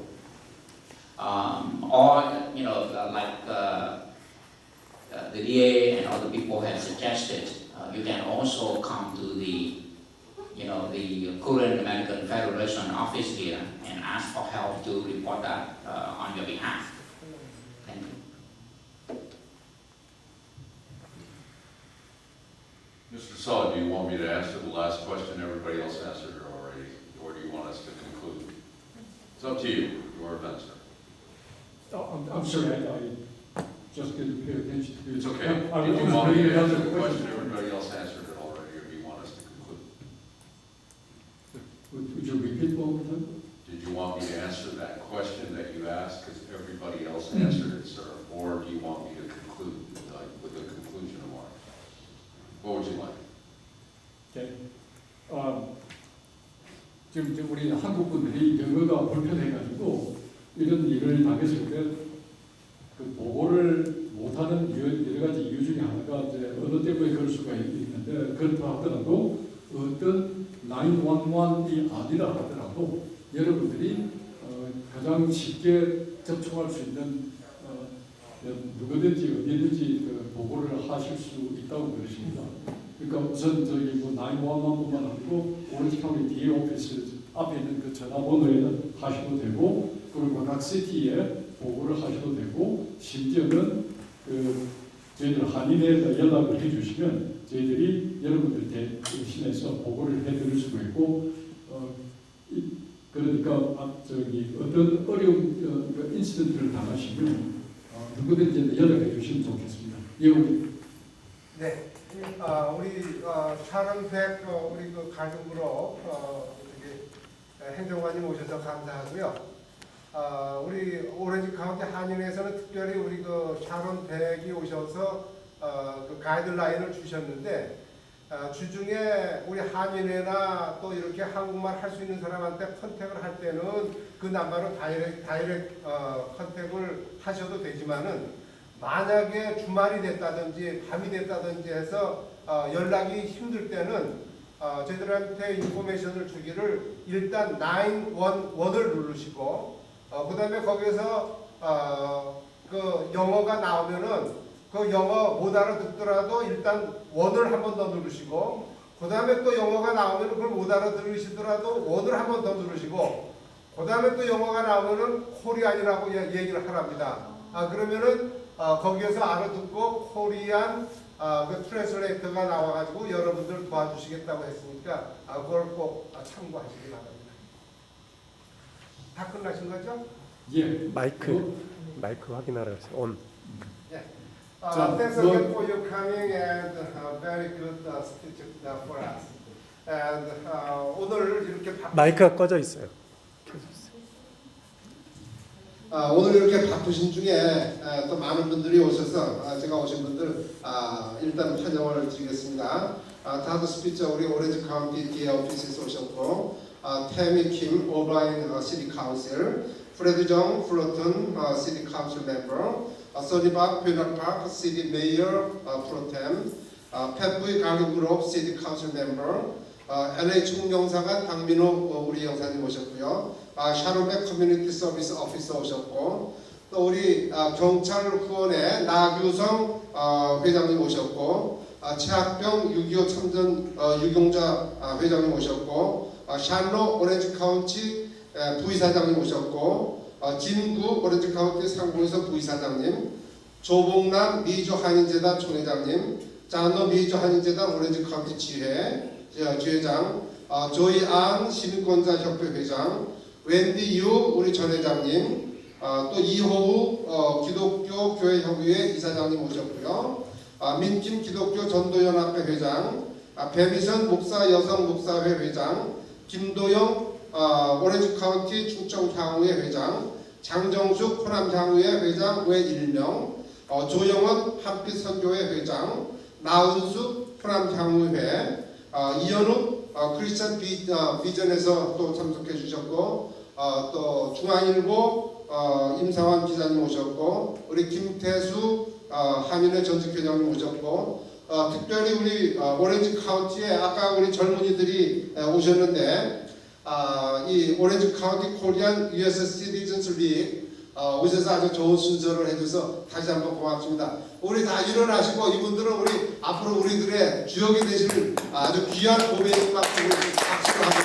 the DA and other people have suggested. You can also come to the Korean American Federation office here and ask for help to report that on your behalf. Thank you. Mr. Seo, do you want me to answer the last question? Everybody else answered it already. Or do you want us to conclude? It's up to you. Your event, sir. I'm sorry, I just didn't pay attention to you. It's okay. Did Did you want me to answer the question? Everybody else answered it already, or do you want us to conclude? Would you repeat one more time? Did you want me to answer that question that you asked, because everybody else answered it, sir? Or do you want me to conclude with the conclusion of mine? What would you like? Okay. 지금 우리 한국 분들이 영어가 불편해가지고 이런 일을 당했을 때 그 보고를 못하는 여러 가지 이유 중에 하나가 이제 어느 때문에 그럴 수가 있는데, 그렇다 하더라도 어떤 911이 아니라 하더라도 여러분들이 가장 쉽게 접촉할 수 있는 누구든지 어디든지 그 보고를 하실 수 있다고 그러십니다. 그러니까 우선 저기 911뿐만 아니고 오렌지카운티 DA 오피스 앞에 있는 그 전화번호에는 하셔도 되고, 그리고 각 시티에 보고를 하셔도 되고, 심지어는 그 저희들 한인에 연락을 해주시면 저희들이 여러분들 대신해서 보고를 해드릴 수가 있고, 그러니까 어떤 어려운 인시던트를 당하시면 누구든지 연락해 주시면 좋겠습니다. 예, 우리. 네, 우리 샤론 백 우리 그 가족으로 행정관님 오셔서 감사하고요. 우리 오렌지 카운티 한인회에서는 특별히 우리 그 샤론 백이 오셔서 그 가이드라인을 주셨는데, 주중에 우리 한인회나 또 이렇게 한국말 할 수 있는 사람한테 컨택을 할 때는 그 남바로 다이렉트 컨택을 하셔도 되지만은, 만약에 주말이 됐다든지 밤이 됐다든지 해서 연락이 힘들 때는 저희들한테 인포메이션을 주기를 일단 911을 누르시고 그 다음에 거기에서 그 영어가 나오면은 그 영어 못 알아듣더라도 일단 1을 한 번 더 누르시고 그 다음에 또 영어가 나오면 그걸 못 알아들으시더라도 1을 한 번 더 누르시고 그 다음에 또 영어가 나오면은 코리안이라고 얘기를 하랍니다. 그러면은 거기에서 알아듣고 코리안 그 트랜슬레이터가 나와가지고 여러분들 도와주시겠다고 했으니까 그걸 꼭 참고하시기 바랍니다. 다 끝나신 거죠? 예. 마이크 확인하라고 했어요. 온. Thanks again for your coming and very good speech for us. And 오늘 이렇게 마이크가 꺼져 있어요. 오늘 이렇게 바쁘신 중에 또 많은 분들이 오셔서 제가 오신 분들 일단 환영을 드리겠습니다. 다들 스피처 우리 오렌지 카운티 DA 오피스에서 오셨고 태미 킴 오브라인 시티 카운슬, 프레드 정 플로튼 시티 카운슬 멤버, 소니박 베너파크 시티 메이어 프로템, 펫부이 강의그룹 시티 카운슬 멤버, LA 총영사관 박민호 우리 영사님 오셨고요. 샤론백 커뮤니티 서비스 오피서 오셨고 또 우리 경찰 후원의 나규성 회장님 오셨고 최학병 6.25 참전 유경자 회장님 오셨고 샬로 오렌지카운티 부이사장님 오셨고 진구 오렌지카운티 상공에서 부이사장님, 조봉남 미주 한인재단 총회장님, 짜노 미주 한인재단 오렌지카운티 지회장, 조이안 시민권자협회 회장, 웬디 유 우리 전 회장님, 또 이호우 기독교 교회 협의회 이사장님 오셨고요. 민김 기독교 전도연합회 회장, 배미선 목사 여성 목사회 회장, 김도영 오렌지 카운티 충청향후회 회장, 장정숙 호남향후회 회장 외 1명, 조영원 한빛 선교회 회장, 나은숙 호남향후회, 이현욱 크리스천 비전에서 또 참석해 주셨고 또 중앙일보 임상환 기자님 오셨고 우리 김태수 한인회 전직회장님 오셨고 특별히 우리 오렌지 카운티에 아까 우리 젊은이들이 오셨는데 이 오렌지 카운티 코리안 US 시티즌스 리그 오셔서 아주 좋은 순서를 해줘서 다시 한번 고맙습니다. 우리 다 일어나시고 이분들은 우리 앞으로 우리들의 주역이 되실 아주 귀한 고백인 만큼 박수를 한번